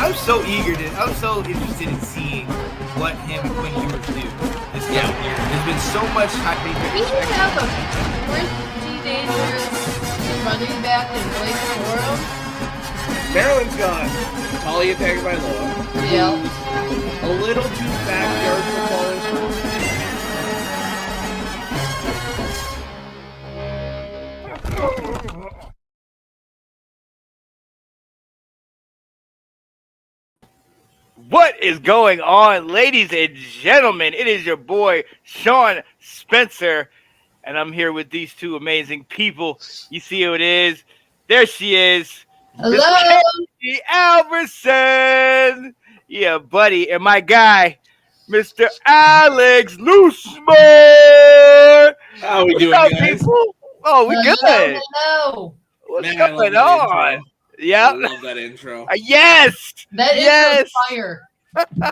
I'm so interested in seeing what him and Quinn Ewers do this year. There's been so much hype. We have a pretty dangerous running back in Blake Corum. Maryland's got Talia Tagovailoa. Yeah. A little too backyard football. What is going on, ladies and gentlemen? It is your boy, Sean Spencer, and I'm here with these two amazing people. You see who it is? There she is. Hello. Miss Alverson. Yeah, buddy. And my guy, Mr. Alex Loosemore. How we doing, up, guys? people? Oh, we good. Hello. What's Man, going I love on? that intro. Yeah. I love that intro. Yes. That Yes. is fire. I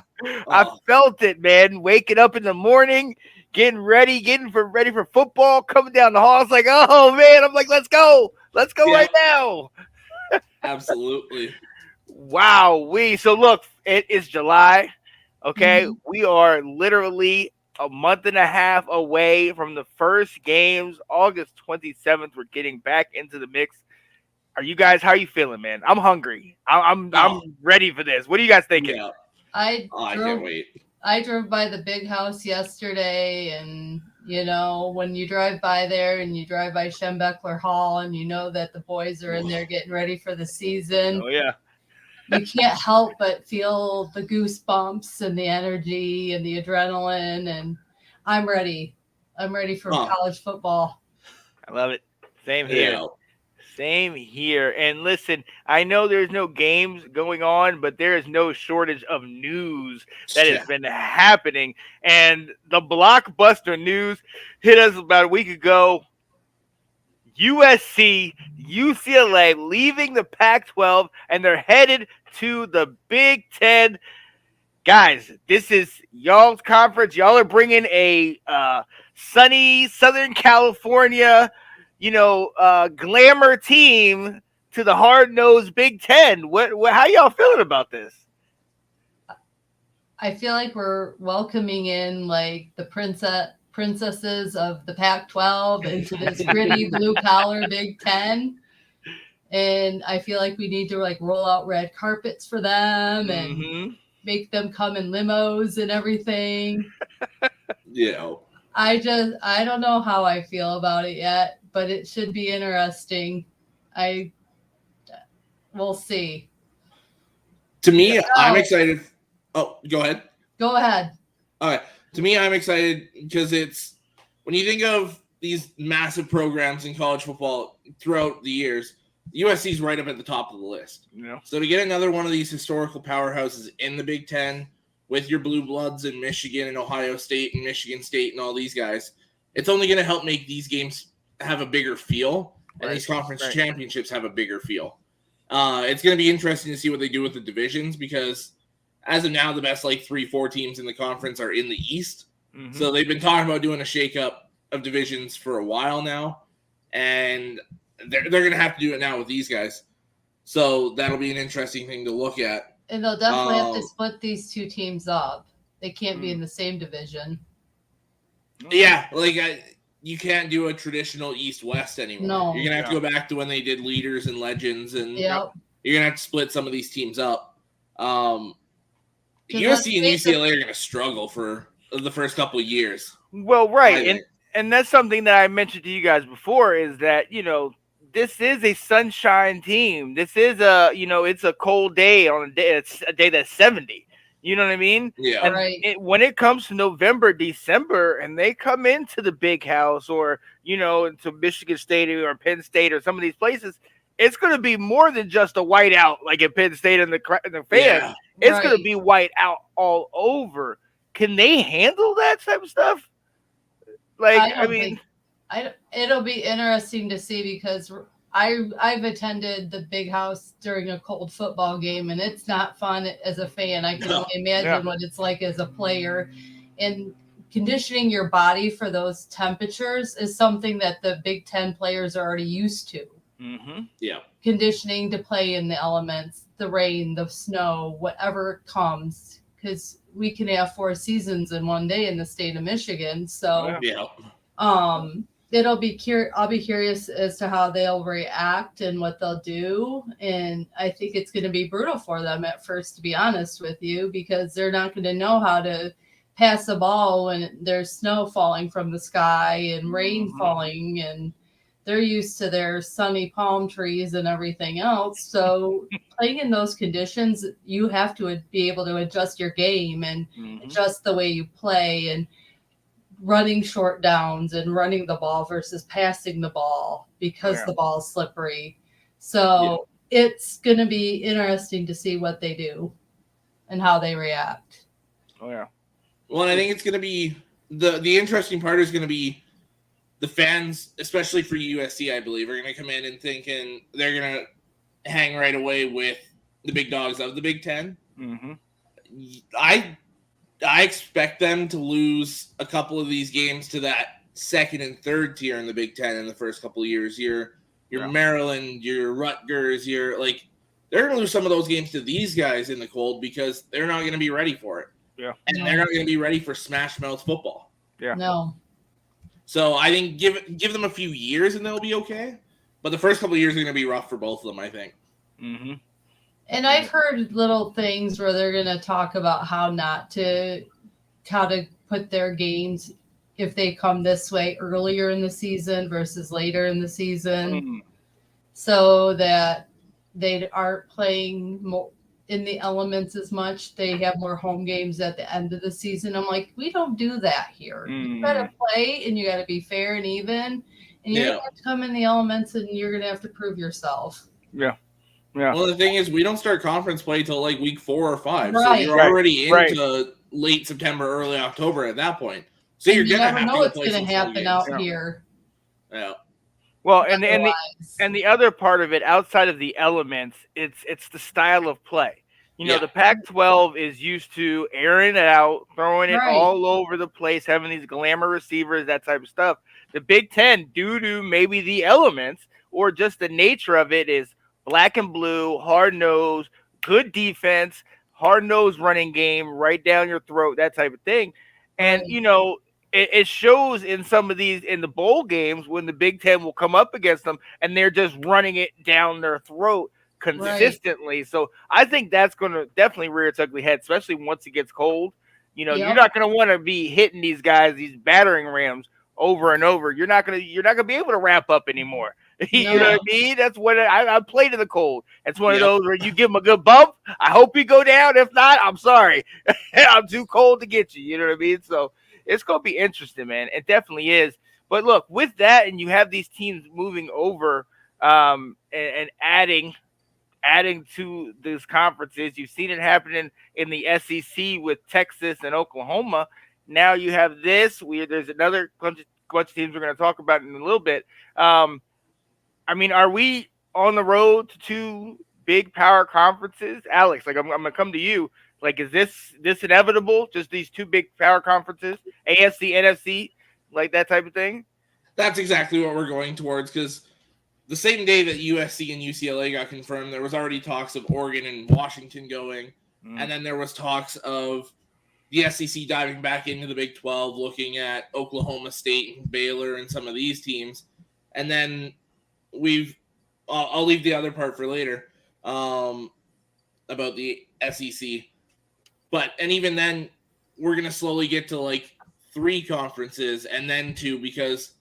felt it, man. Waking up in the morning, getting ready for football, coming down the hall. It's like, oh man, I'm like, let's go right now. Absolutely. Wow, so look, it is July. Okay, we are literally a month and a half away from the first games. August 27th, we're getting back into the mix. Are you guys? How are you feeling, man? I'm hungry. I'm ready for this. What are you guys thinking? Yeah. I can't wait. I drove by the big house yesterday, and you know, when you drive by there and you drive by Schembeckler Hall and you know that the boys are in there getting ready for the season. Oh yeah. You can't help but feel the goosebumps and the energy and the adrenaline, and I'm ready. I'm ready for college football. I love it. Same here. Yeah. Same here. And listen, I know there's no games going on, but there is no shortage of news that has been happening. And the blockbuster news hit us about a week ago. USC, UCLA leaving the Pac-12, and they're headed to the Big Ten. Guys, this is y'all's conference. Y'all are bringing a sunny Southern California glamour team to the hard-nosed Big Ten. How y'all feeling about this? I feel like we're welcoming in like the princesses of the Pac-12 into this gritty blue-collar Big Ten. And I feel like we need to like roll out red carpets for them and make them come in limos and everything. Yeah. I don't know how I feel about it yet, but it should be interesting. We'll see. To me, I'm excited. Oh, go ahead. Go ahead. All right. To me, I'm excited because it's when you think of these massive programs in college football throughout the years, USC is right up at the top of the list. Yeah. So to get another one of these historical powerhouses in the Big Ten with your blue bloods in Michigan and Ohio State and Michigan State and all these guys, it's only going to help make these games have a bigger feel and these conference championships have a bigger feel. It's going to be interesting to see what they do with the divisions because as of now, the best 3-4 teams in the conference are in the East. Mm-hmm. So they've been talking about doing a shakeup of divisions for a while now, and they're going to have to do it now with these guys. So that'll be an interesting thing to look at. And they'll definitely have to split these two teams up. They can't be in the same division. Yeah, you can't do a traditional East-West anymore. No. You're going to have to go back to when they did leaders and legends, and you're going to have to split some of these teams up. USC and UCLA are going to struggle for the first couple of years. Well, right, and that's something that I mentioned to you guys before is that, this is a sunshine team. This is it's a cold day on a day that's 70. You know what I mean? Yeah. And when it comes to November, December, and they come into the big house or, into Michigan State or Penn State or some of these places, it's going to be more than just a whiteout like at Penn State and the fans. Yeah. It's going to be white out all over. Can they handle that type of stuff? It'll be interesting to see because I've attended the big house during a cold football game, and it's not fun as a fan. I can only imagine what it's like as a player. And conditioning your body for those temperatures is something that the Big Ten players are already used to. Mm-hmm. Yeah. Conditioning to play in the elements. the rain, the snow, whatever comes, because we can have 4 seasons in one day in the state of Michigan. So, I'll be curious as to how they'll react and what they'll do. And I think it's going to be brutal for them at first, to be honest with you, because they're not going to know how to pass the ball when there's snow falling from the sky and rain falling, and they're used to their sunny palm trees and everything else. So playing in those conditions, you have to be able to adjust your game and adjust the way you play, and running short downs and running the ball versus passing the ball because the ball's slippery. So it's going to be interesting to see what they do and how they react. Oh, yeah. Well, and I think it's going to be the interesting part is going to be the fans, especially for USC, I believe, are going to come in and thinking they're going to hang right away with the big dogs of the Big Ten. Mm-hmm. I expect them to lose a couple of these games to that second and third tier in the Big Ten in the first couple of years. Your Maryland, your Rutgers, they're going to lose some of those games to these guys in the cold because they're not going to be ready for it. Yeah. And they're not going to be ready for smash mouth football. Yeah. No. So I think give them a few years and they'll be okay. But the first couple of years are going to be rough for both of them, I think. Mm-hmm. And I've heard little things where they're going to talk about how to put their games if they come this way earlier in the season versus later in the season, so that they aren't playing more in the elements as much. They have more home games at the end of the season. I'm like, we don't do that here. You got to play and you got to be fair and even, and you're going to have to come in the elements and you're going to have to prove yourself. Yeah. Yeah. Well, the thing is, we don't start conference play till like week 4 or 5, so you're already into late September, early October at that point. So you're gonna never know what's gonna happen out here. Yeah. Well, and the other part of it, outside of the elements, it's the style of play. You know, the Pac-12 is used to airing it out, throwing it all over the place, having these glamour receivers, that type of stuff. The Big Ten, due to maybe the elements or just the nature of it, is black and blue, hard-nosed, good defense, hard-nosed running game, right down your throat, that type of thing. And, you know, it shows in some of these, in the bowl games, when the Big Ten will come up against them, and they're just running it down their throat consistently. Right. So I think that's going to definitely rear its ugly head, especially once it gets cold. You know, you're not going to want to be hitting these guys, these battering rams, over and over. You're not going to be able to wrap up anymore. You know what I mean? That's what I played in the cold. It's one of those where you give them a good bump. I hope you go down. If not, I'm sorry. I'm too cold to get you. You know what I mean? So it's going to be interesting, man. It definitely is. But look, with that, and you have these teams moving over and adding to these conferences. You've seen it happening in the SEC with Texas and Oklahoma. Now you have this. There's another bunch of teams we're going to talk about in a little bit. I mean, are we on the road to 2 big power conferences? Alex, like I'm going to come to you. Like, is this inevitable? Just these 2 big power conferences, AFC, NFC, like that type of thing? That's exactly what we're going towards, because the same day that USC and UCLA got confirmed, there was already talks of Oregon and Washington going, and then there was talks of the SEC diving back into the Big 12, looking at Oklahoma State and Baylor and some of these teams. And then I'll leave the other part for later about the SEC. And even then, we're going to slowly get to like 3 conferences and then 2, because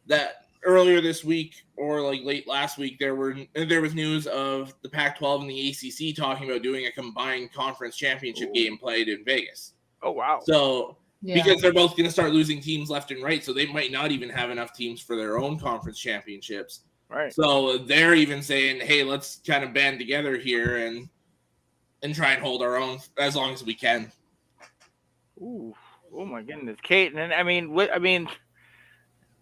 that earlier this week or like late last week, there was news of the Pac-12 and the ACC talking about doing a combined conference championship game played in Vegas. Oh, wow. So because they're both going to start losing teams left and right, so they might not even have enough teams for their own conference championships. Right. So they're even saying, hey, let's kind of band together here and try and hold our own as long as we can. Ooh. Oh my goodness, Kate. And I mean,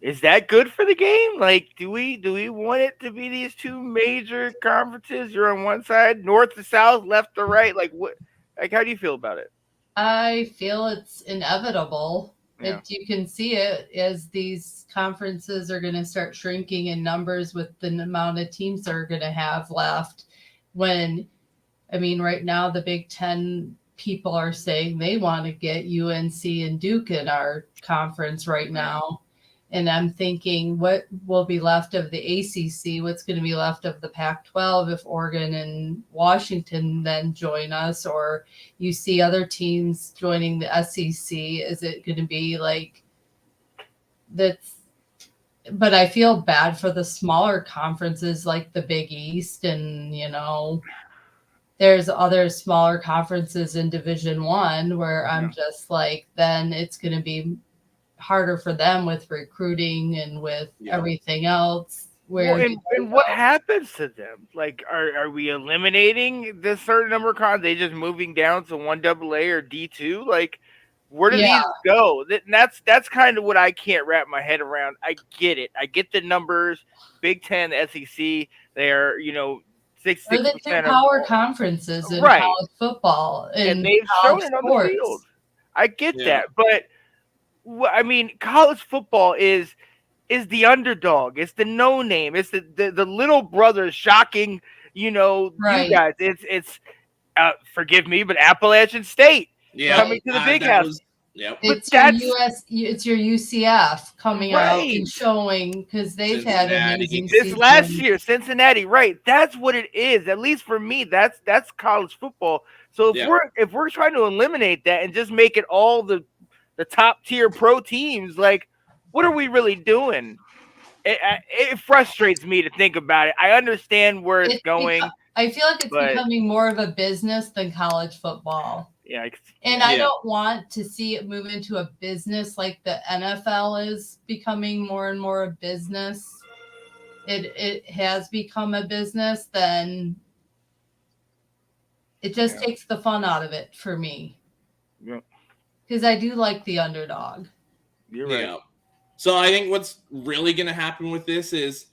is that good for the game? Like, do we want it to be these 2 major conferences? You're on one side, north to south, left to right. Like, what? Like, how do you feel about it? I feel it's inevitable. Yeah. You can see it as these conferences are going to start shrinking in numbers with the amount of teams they're going to have left. When I mean, right now the Big Ten people are saying they want to get UNC and Duke in our conference right now. And I'm thinking, what will be left of the ACC? What's going to be left of the Pac-12 if Oregon and Washington then join us, or you see other teams joining the SEC? Is it going to be like that's? But I feel bad for the smaller conferences like the Big East, and there's other smaller conferences in Division I where I'm just like, then it's going to be harder for them with recruiting and with everything else. And what happens to them? Like, are we eliminating this certain number of cons? They just moving down to 1AA or D2? Like, where do these go? That's kind of what I can't wrap my head around. I get it. I get the numbers. Big Ten, SEC, they're 60% or the two power conferences in college football and they've shown it on the field. I get that, but I mean, college football is the underdog. It's the no name. It's the little brother shocking. You guys. It's forgive me, but Appalachian State coming to the Big House. It's your UCF coming out and showing, because they've had amazing this last year. Cincinnati, right? That's what it is. At least for me, that's college football. So if we're trying to eliminate that and just make it all the top tier pro teams, like, what are we really doing? It frustrates me to think about it. I understand where it's going. I feel like it's becoming more of a business than college football. Yeah. I don't want to see it move into a business like the NFL is becoming more and more a business. It has become a business, then it just takes the fun out of it for me. Yeah. Because I do like the underdog. You're right. Yeah. So I think what's really going to happen with this is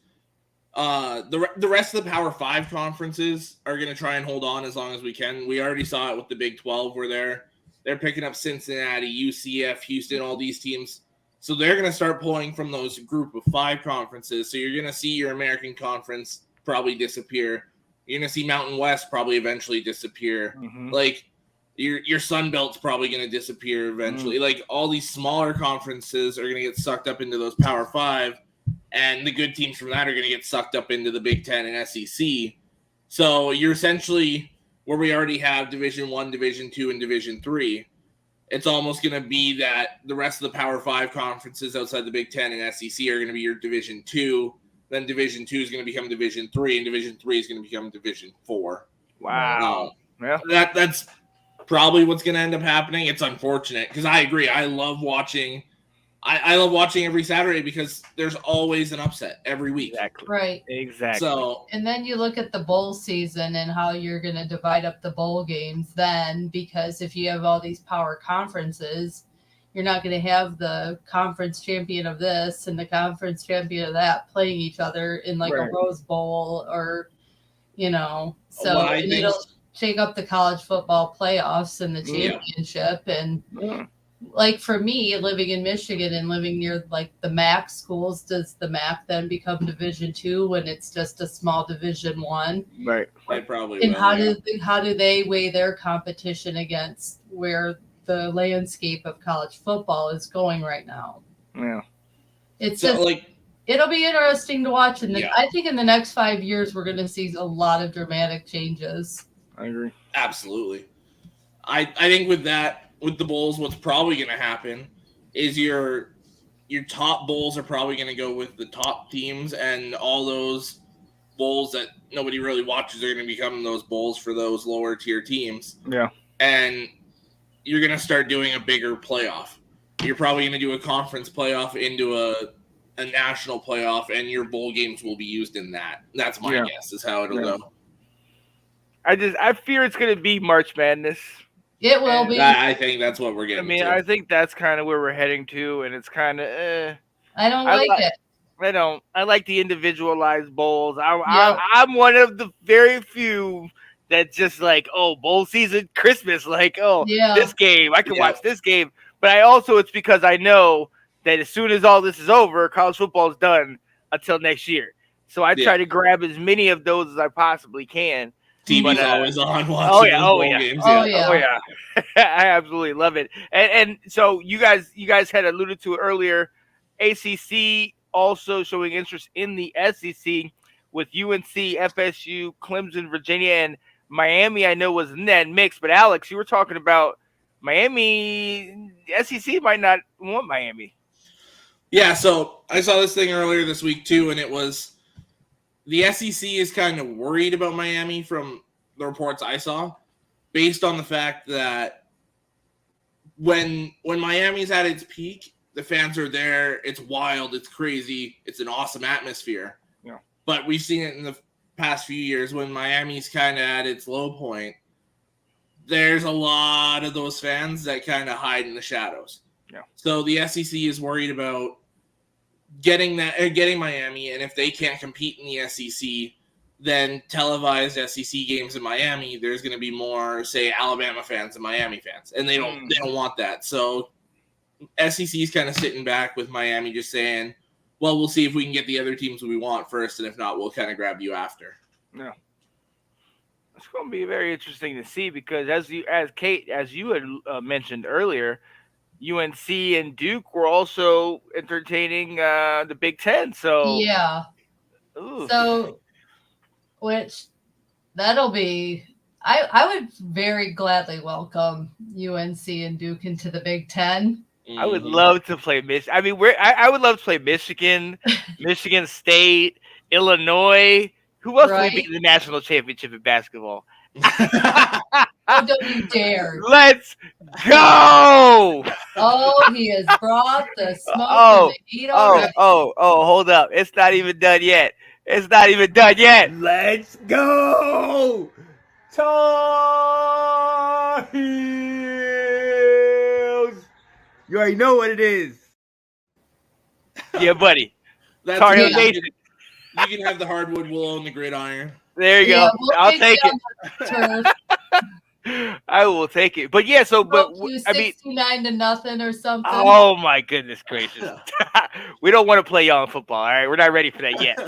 the rest of the Power 5 conferences are going to try and hold on as long as we can. We already saw it with the Big 12 where they're picking up Cincinnati, UCF, Houston, all these teams. So they're going to start pulling from those group of 5 conferences. So you're going to see your American Conference probably disappear. You're going to see Mountain West probably eventually disappear. Mm-hmm. Like your Sun Belt's probably going to disappear eventually. Mm-hmm. Like all these smaller conferences are going to get sucked up into those Power 5. And the good teams from that are going to get sucked up into the Big Ten and SEC. So you're essentially where we already have Division I, Division II, and Division III. It's almost going to be that the rest of the Power 5 conferences outside the Big Ten and SEC are going to be your Division II. Then Division II is going to become Division III, and Division III is going to become Division IV. Wow. That's probably what's going to end up happening. It's unfortunate because I agree. I love watching. I love watching every Saturday because there's always an upset every week. Exactly. Right. Exactly. So, and then you look at the bowl season and how you're going to divide up the bowl games then, because if you have all these power conferences, you're not going to have the conference champion of this and the conference champion of that playing each other in like a Rose Bowl or, so it'll shake up the college football playoffs and the championship. And like for me, living in Michigan and living near like the MAC schools, does the MAC then become Division II when it's just a small Division I? Right. They probably and will. How do they weigh their competition against where the landscape of college football is going right now? Yeah. It's just it'll be interesting to watch. And I think in the next 5 years, we're going to see a lot of dramatic changes. I agree. Absolutely. I think with the bowls, what's probably going to happen is your top bowls are probably going to go with the top teams, and all those bowls that nobody really watches are going to become those bowls for those lower tier teams. Yeah. And you're going to start doing a bigger playoff. You're probably going to do a conference playoff into a national playoff, and your bowl games will be used in that. That's my guess is how it'll go. I fear it's going to be March Madness. It will be. I think that's what we're getting to. I think that's kind of where we're heading to, and it's kind of I don't like it. I don't. I like the individualized bowls. I'm one of the very few that just like, bowl season, Christmas, this game. I can watch this game. But it's because I know that as soon as all this is over, college football is done until next year. So I try to grab as many of those as I possibly can. TV's always on watching those bowl games. Oh yeah. I absolutely love it. And so you guys had alluded to it earlier. ACC also showing interest in the SEC with UNC, FSU, Clemson, Virginia, and Miami. I know was in that mix, but Alex, you were talking about Miami. SEC might not want Miami. Yeah, so I saw this thing earlier this week too, and it was the SEC is kind of worried about Miami from the reports I saw, based on the fact that when Miami's at its peak, the fans are there. It's wild. It's crazy. It's an awesome atmosphere. Yeah. But we've seen it in the past few years when Miami's kind of at its low point. There's a lot of those fans that kind of hide in the shadows. Yeah. So the SEC is worried about getting Miami, and if they can't compete in the SEC, then televised SEC games in Miami, there's going to be more, say, Alabama fans and Miami fans, and they don't want that. So SEC is kind of sitting back with Miami, just saying, "Well, we'll see if we can get the other teams we want first, and if not, we'll kind of grab you after." Yeah. It's going to be very interesting to see because as Kate, as you had mentioned earlier, UNC and Duke were also entertaining the Big Ten. So yeah. Ooh. So, which that'll be. I would very gladly welcome UNC and Duke into the Big Ten. I would love to play Michigan. I mean, I would love to play Michigan, Michigan State, Illinois. Who else would be in the national championship in basketball? Oh, don't you dare. Let's go! Oh, he has brought the smoke and the heat already. Hold up. It's not even done yet. Let's go! Tar Heels! You already know what it is. Yeah, buddy. That's Tar Heel good. Nation. You can have the hardwood. We'll own the gridiron. There you go. We'll I'll take it. Turf. I will take it. But yeah, so but I mean 69-0 or something. Oh my goodness gracious. We don't want to play y'all in football, all right? We're not ready for that yet.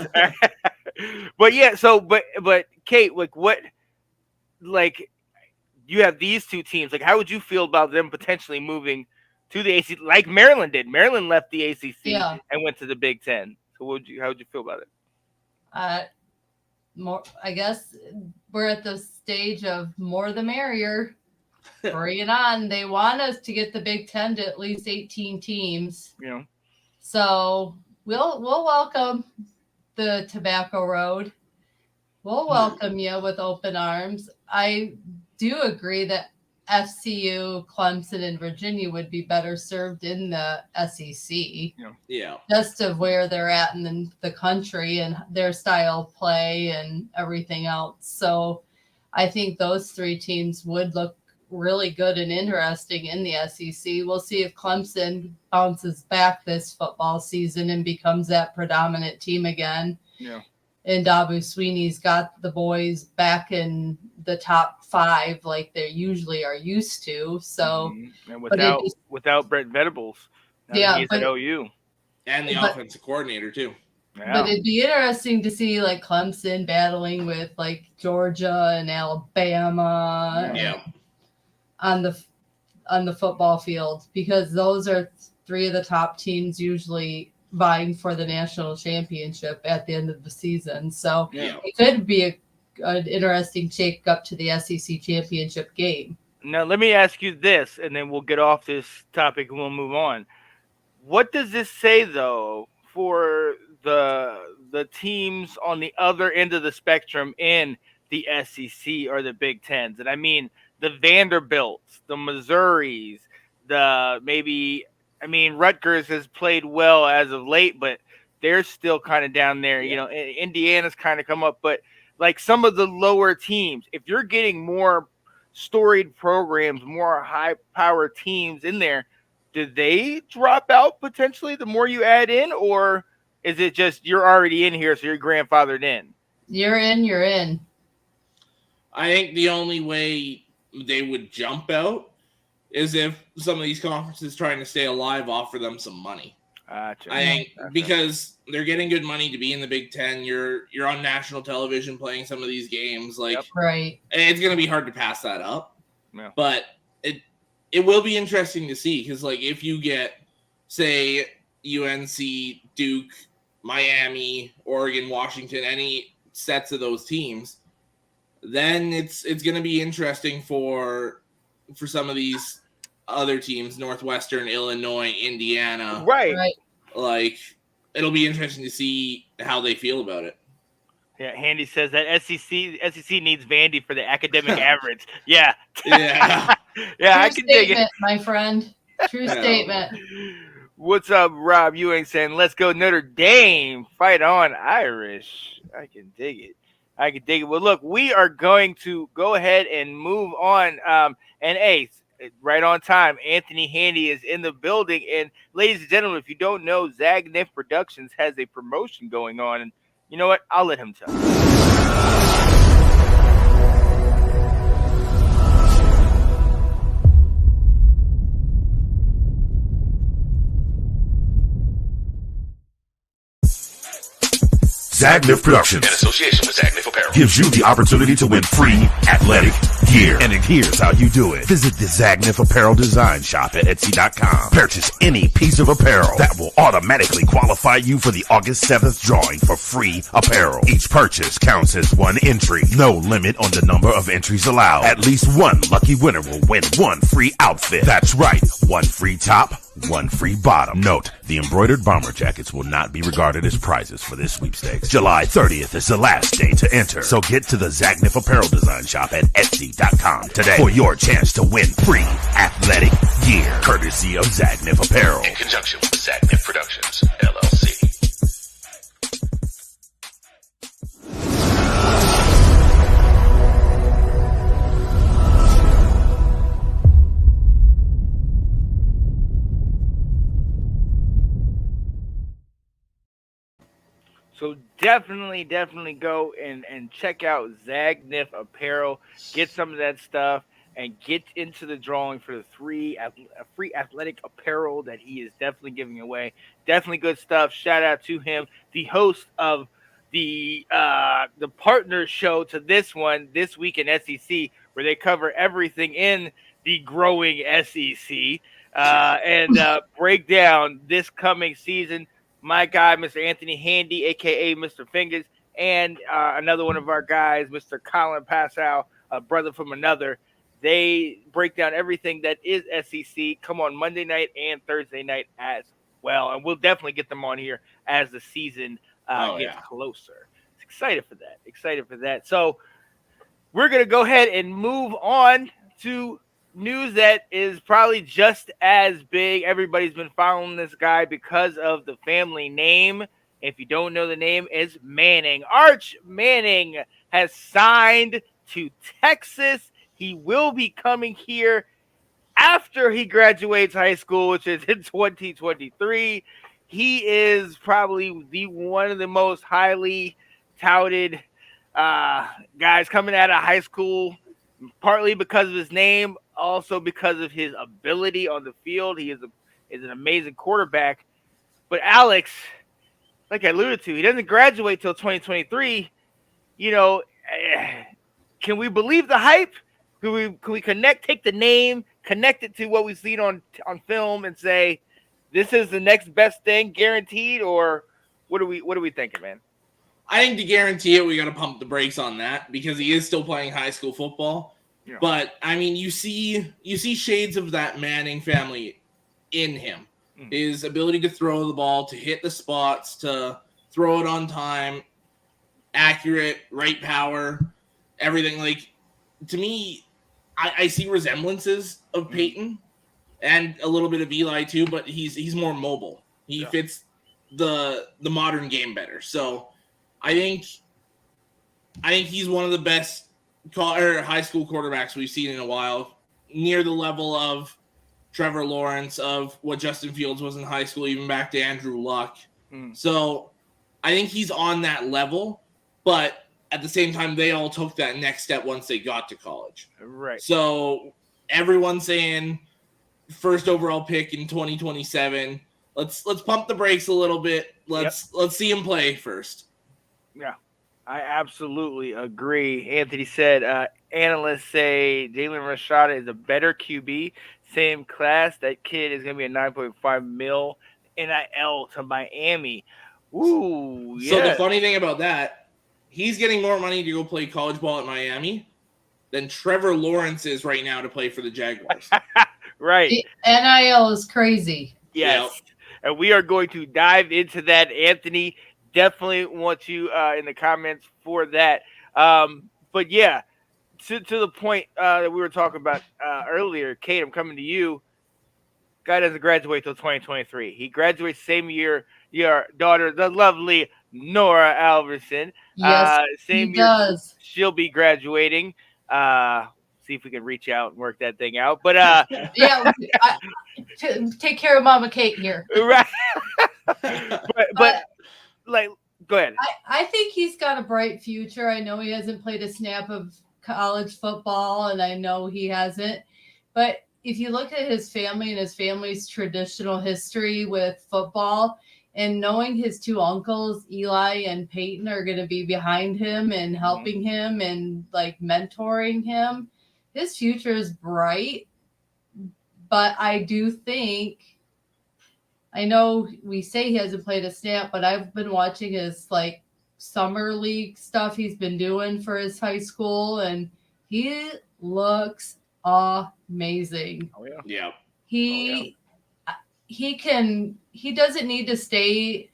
But yeah, so but Kate, like what you have these two teams. Like how would you feel about them potentially moving to the ACC like Maryland did? Maryland left the ACC and went to the Big Ten. So how would you feel about it? More, I guess we're at the stage of more the merrier. Bring it on. They want us to get the Big Ten to at least 18 teams. Yeah. So we'll welcome the Tobacco Road. We'll welcome you with open arms. I do agree that FCU, Clemson, and Virginia would be better served in the SEC. Yeah. Just of where they're at in the country and their style of play and everything else. So I think those three teams would look really good and interesting in the SEC. We'll see if Clemson bounces back this football season and becomes that predominant team again. Yeah. And Dabu Sweeney's got the boys back in the top 5 like they usually are used to. So, and without Brent Venables, he's at OU and the offensive coordinator too. Yeah. But it'd be interesting to see like Clemson battling with like Georgia and Alabama on the football field because those are 3 of the top teams usually vying for the national championship at the end of the season. So it could be an interesting shake up to the SEC championship game. Now, let me ask you this, and then we'll get off this topic and we'll move on. What does this say, though, for the teams on the other end of the spectrum in the SEC or the Big Tens? And I mean the Vanderbilts, the Missouris, Rutgers has played well as of late, but they're still kind of down there. You know, Indiana's kind of come up, but like some of the lower teams, if you're getting more storied programs, more high-powered teams in there, do they drop out potentially the more you add in, or is it just you're already in here, so you're grandfathered in? You're in. I think the only way they would jump out is if some of these conferences trying to stay alive offer them some money. Gotcha. I think because they're getting good money to be in the Big Ten. You're on national television playing some of these games. Like, right. it's going to be hard to pass that up. Yeah. But it will be interesting to see because, like, if you get, say, UNC, Duke, Miami, Oregon, Washington, any sets of those teams, then it's going to be interesting for some of these other teams, Northwestern, Illinois, Indiana. Right. Like, it'll be interesting to see how they feel about it. Yeah, Handy says that SEC needs Vandy for the academic average. Yeah. Yeah. Yeah, True I can dig it. my friend. True statement. What's up, Rob Ewing saying, let's go Notre Dame. Fight on, Irish. I can dig it. Well, look, we are going to go ahead and move on. And Ace, right on time, Anthony Handy is in the building. And ladies and gentlemen, if you don't know, Zagnif Productions has a promotion going on. And you know what? I'll let him tell you. Zagnif Productions, in association with Zagnif Apparel, gives you the opportunity to win free athletic gear. And here's how you do it. Visit the Zagnif Apparel Design Shop at Etsy.com. Purchase any piece of apparel that will automatically qualify you for the August 7th drawing for free apparel. Each purchase counts as one entry. No limit on the number of entries allowed. At least one lucky winner will win one free outfit. That's right, one free top, one free bottom. Note, the embroidered bomber jackets will not be regarded as prizes for this sweepstakes. July 30th is the last day to enter. So get to the Zagnif Apparel Design Shop at Etsy.com today for your chance to win free athletic gear, courtesy of Zagnif Apparel. In conjunction with Zagnif Productions, LLC. So definitely go and check out Zagnif Apparel. Get some of that stuff and get into the drawing for the free athletic apparel that he is definitely giving away. Definitely good stuff. Shout out to him, the host of the partner show to this one, This Week in SEC, where they cover everything in the growing SEC and break down this coming season. My guy, Mr. Anthony Handy, a.k.a. Mr. Fingers, and another one of our guys, Mr. Colin Passow, a brother from another. They break down everything that is SEC. Come on Monday night and Thursday night as well. And we'll definitely get them on here as the season gets closer. Excited for that. So we're going to go ahead and move on to news that is probably just as big. Everybody's been following this guy because of the family name. If you don't know the name, it's Manning. Arch Manning has signed to Texas. He will be coming here after he graduates high school, which is in 2023. He is probably one of the most highly touted guys coming out of high school, partly because of his name, also because of his ability on the field. He is an amazing quarterback. But Alex, like I alluded to, he doesn't graduate till 2023. You know, can we believe the hype? Can we take the name, connect it to what we've seen on film, and say this is the next best thing, guaranteed? Or what are we thinking, man? I think to guarantee it, we got to pump the brakes on that because he is still playing high school football. Yeah. But I mean, you see shades of that Manning family in him. His ability to throw the ball, to hit the spots, to throw it on time, accurate, right power, everything. Like, to me, I see resemblances of Peyton and a little bit of Eli too, but he's more mobile. He fits the modern game better. So I think he's one of the best high school quarterbacks we've seen in a while, near the level of Trevor Lawrence, of what Justin Fields was in high school, even back to Andrew Luck. So I think he's on that level, but at the same time, they all took that next step once they got to college. Right. So everyone's saying first overall pick in 2027. let's pump the brakes a little bit. Let's see him play first. Yeah, I absolutely agree. Anthony said analysts say Jalen Rashada is a better QB. Same class. That kid is going to be a 9.5 mil NIL to Miami. Ooh, yeah. So the funny thing about that, he's getting more money to go play college ball at Miami than Trevor Lawrence is right now to play for the Jaguars. Right. The NIL is crazy. Yes. Yep. And we are going to dive into that. Anthony, definitely want you in the comments for that. But yeah, to the point that we were talking about earlier, Kate, I'm coming to you. Guy doesn't graduate till 2023. He graduates same year your daughter, the lovely Nora Alverson. Yes, same he year does. she'll be graduating. See if we can reach out and work that thing out. But Yeah, take care of Mama Kate here. right. but like, go ahead. I think he's got a bright future. I know he hasn't played a snap of college football, and I know he hasn't. But if you look at his family and his family's traditional history with football, and knowing his two uncles, Eli and Peyton, are going to be behind him and helping him and like mentoring him, his future is bright. But I do think, I know we say he hasn't played a snap, but I've been watching his like summer league stuff he's been doing for his high school, and he looks amazing. Oh yeah. Yeah. He doesn't need to stay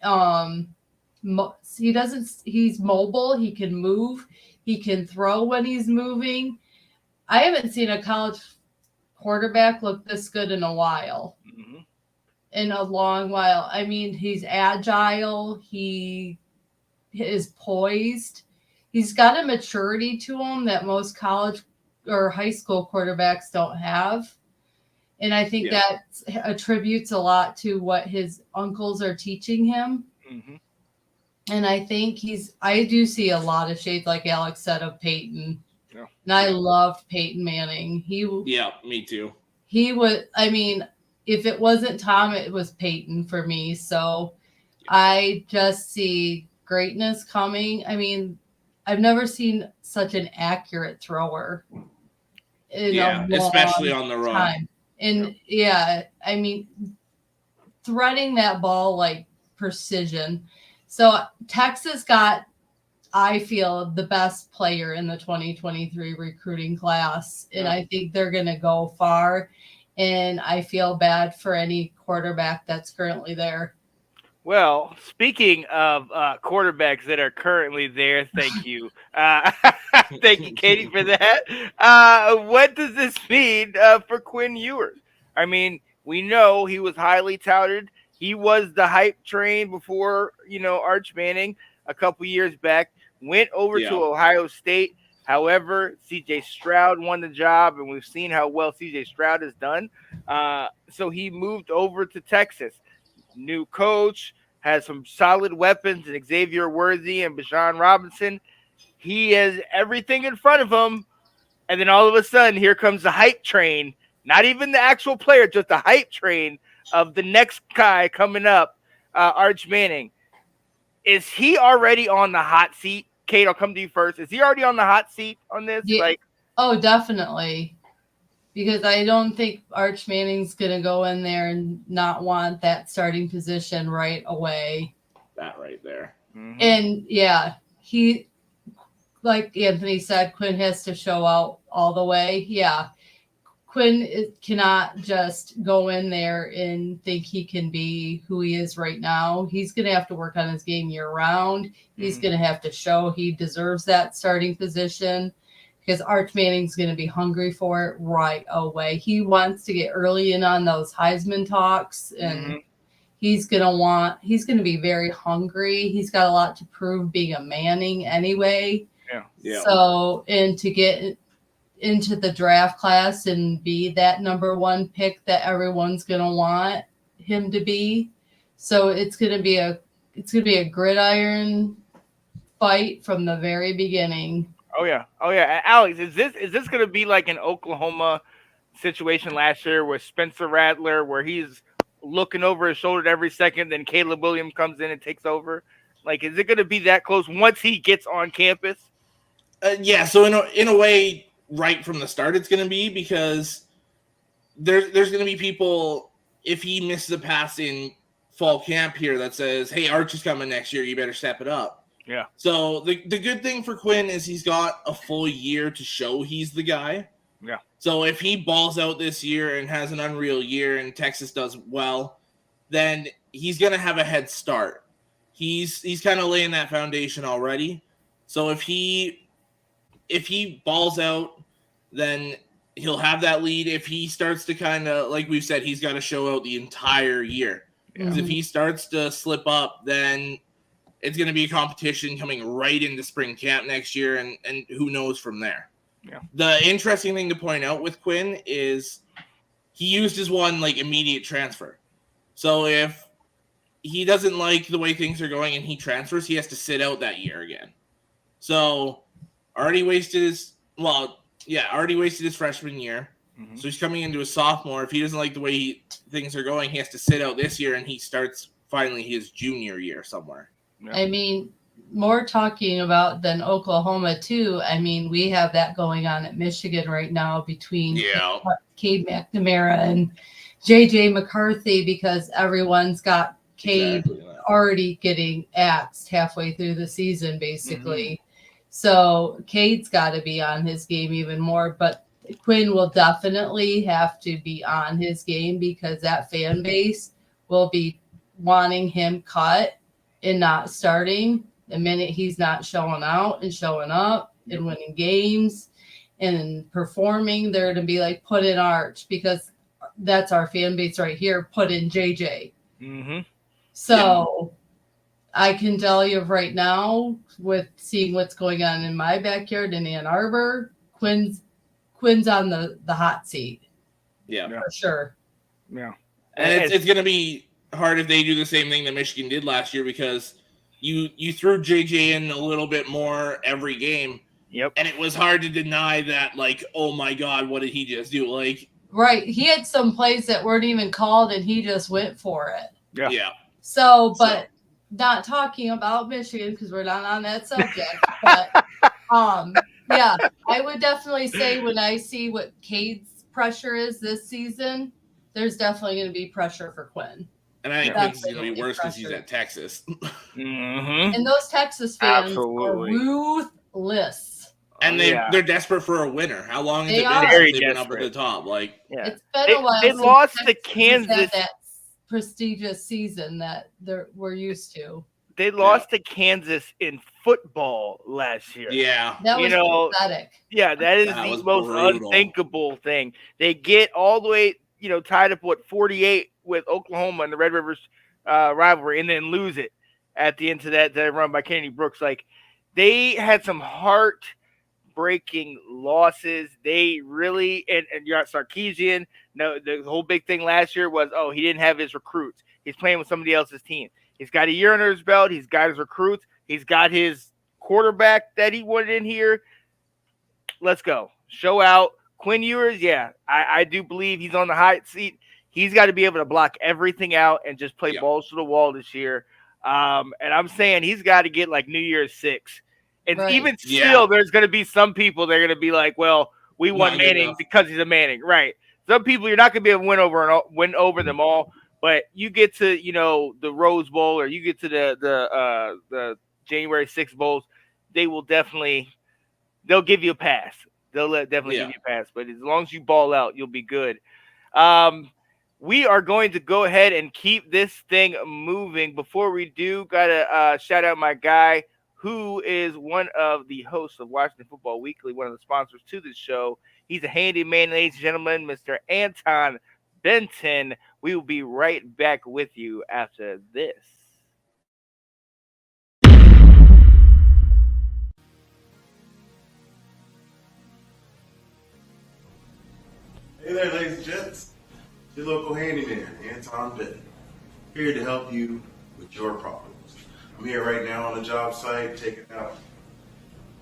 he's mobile, he can move, he can throw when he's moving. I haven't seen a college quarterback look this good in a while. Mm-hmm. In a long while. I mean, he's agile, he is poised. He's got a maturity to him that most college or high school quarterbacks don't have. And I think that attributes a lot to what his uncles are teaching him. Mm-hmm. And I think I do see a lot of shades, like Alex said, of Peyton. Yeah. And I loved Peyton Manning. Yeah, me too. He would, I mean, if it wasn't Tom, it was Peyton for me. So I just see greatness coming. I mean, I've never seen such an accurate thrower. Especially on the run. Time. And I mean, threading that ball like precision. So Texas got, I feel, the best player in the 2023 recruiting class. And I think they're going to go far. And I feel bad for any quarterback that's currently there. Well, speaking of quarterbacks that are currently there, thank you. Thank you, Katie, for that. What does this mean for Quinn Ewers? I mean, we know he was highly touted. He was the hype train before, Arch Manning a couple years back. Went over to Ohio State. However, C.J. Stroud won the job, and we've seen how well C.J. Stroud has done. So he moved over to Texas. New coach, has some solid weapons in Xavier Worthy and Bijan Robinson. He has everything in front of him. And then all of a sudden, here comes the hype train. Not even the actual player, just the hype train of the next guy coming up, Arch Manning. Is he already on the hot seat? Kate, I'll come to you first. Is he already on the hot seat on this? Yeah. Oh, definitely. Because I don't think Arch Manning's going to go in there and not want that starting position right away. That right there. Mm-hmm. And he, like Anthony said, Quinn has to show out all the way. Yeah. Quinn cannot just go in there and think he can be who he is right now. He's going to have to work on his game year round. He's going to have to show he deserves that starting position. Because Arch Manning's going to be hungry for it right away. He wants to get early in on those Heisman talks, and he's going to be very hungry. He's got a lot to prove being a Manning anyway. Yeah. So, and to get into the draft class and be that number one pick that everyone's going to want him to be. So it's going to be a gridiron fight from the very beginning. Oh yeah. Alex, is this going to be like an Oklahoma situation last year with Spencer Rattler, where he's looking over his shoulder every second, then Caleb Williams comes in and takes over? Like, is it going to be that close once he gets on campus? Yeah, so in a way, right from the start, it's going to be, because there's going to be people, if he misses a pass in fall camp here, that says, hey, Arch is coming next year, you better step it up. Yeah. So the good thing for Quinn is he's got a full year to show he's the guy. Yeah. So if he balls out this year and has an unreal year and Texas does well, then he's going to have a head start. He's kind of laying that foundation already. So if he balls out, then he'll have that lead. If he starts to kind of, like we've said, he's got to show out the entire year. Because if he starts to slip up, then it's going to be a competition coming right into spring camp next year, and who knows from there. Yeah. The interesting thing to point out with Quinn is he used his one immediate transfer. So if he doesn't like the way things are going and he transfers, he has to sit out that year again. So already wasted his freshman year. Mm-hmm. So he's coming into a sophomore. If he doesn't like the way things are going, he has to sit out this year, and he starts finally his junior year somewhere. Yeah. I mean, more talking about than Oklahoma too. I mean, we have that going on at Michigan right now between Cade McNamara and JJ McCarthy, because everyone's got Cade already getting axed halfway through the season, basically. Mm-hmm. So Cade's got to be on his game even more, but Quinn will definitely have to be on his game, because that fan base will be wanting him cut and not starting the minute he's not showing out and showing up and winning games and performing. They're going to be like, put in Arch, because that's our fan base right here. Put in JJ. Mm-hmm. So I can tell you right now, with seeing what's going on in my backyard in Ann Arbor, Quinn's on the hot seat. Yeah, for sure. Yeah. And it's going to be hard if they do the same thing that Michigan did last year, because you threw JJ in a little bit more every game. Yep. And it was hard to deny that, oh my God, what did he just do? Right. He had some plays that weren't even called, and he just went for it. Yeah. Yeah. So, not talking about Michigan, because we're not on that subject, but yeah, I would definitely say when I see what Cade's pressure is this season, there's definitely going to be pressure for Quinn. And I think Quinn's going to be worse because he's at Texas. Mm-hmm. And those Texas fans Absolutely. are ruthless. And they're desperate for a winner. How long has it been Very since they've been up desperate. at the top? It's been a while. They since lost to Texas Kansas. had that prestigious season that we're used to. They lost to Kansas in football last year. Yeah. That was pathetic. Yeah, that is the most unthinkable thing. They get all the way, tied up 48 with Oklahoma in the Red Rivers rivalry, and then lose it at the end of that run by Kennedy Brooks. They had some heartbreaking losses. They really, and you're at Sarkisian. No, the whole big thing last year was, he didn't have his recruits. He's playing with somebody else's team. He's got a year under his belt. He's got his recruits. He's got his quarterback that he wanted in here. Let's go. Show out. Quinn Ewers, I do believe he's on the hot seat. He's got to be able to block everything out and just play balls to the wall this year. And I'm saying he's got to get New Year's 6. And even still, there's going to be some people that are going to be like, well, we want Manning because he's a Manning. Right. Some people, you're not going to be able to win over them all. But you get to, the Rose Bowl, or you get to the January 6th bowls, they'll give you a pass. They'll definitely give you a pass. But as long as you ball out, you'll be good. We are going to go ahead and keep this thing moving. Before we do, got to shout out my guy, who is one of the hosts of Washington Football Weekly, one of the sponsors to this show. He's a handy man, ladies and gentlemen, Mr. Anton Benton. We will be right back with you after this. Hey there, ladies and gents. Your local handyman, Anton Benton, here to help you with your problems. I'm here right now on the job site, taking out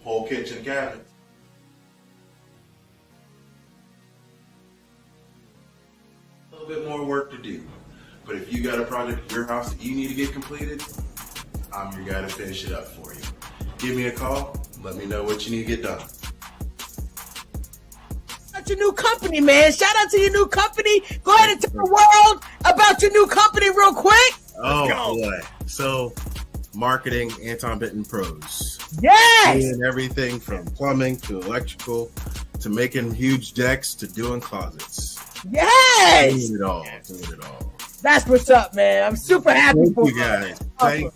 whole kitchen cabinets. A little bit more work to do. But if you got a project at your house that you need to get completed, I'm your guy to finish it up for you. Give me a call. Let me know what you need to get done. About your new company, man. Shout out to your new company. Go ahead and tell the world about your new company real quick. Oh, boy. So, marketing Anton Benton Pros. Yes. Doing everything from plumbing to electrical to making huge decks to doing closets. Yes. Doing it all. Doing it all. That's what's up, man. I'm super happy Thank for you guys. Thank you.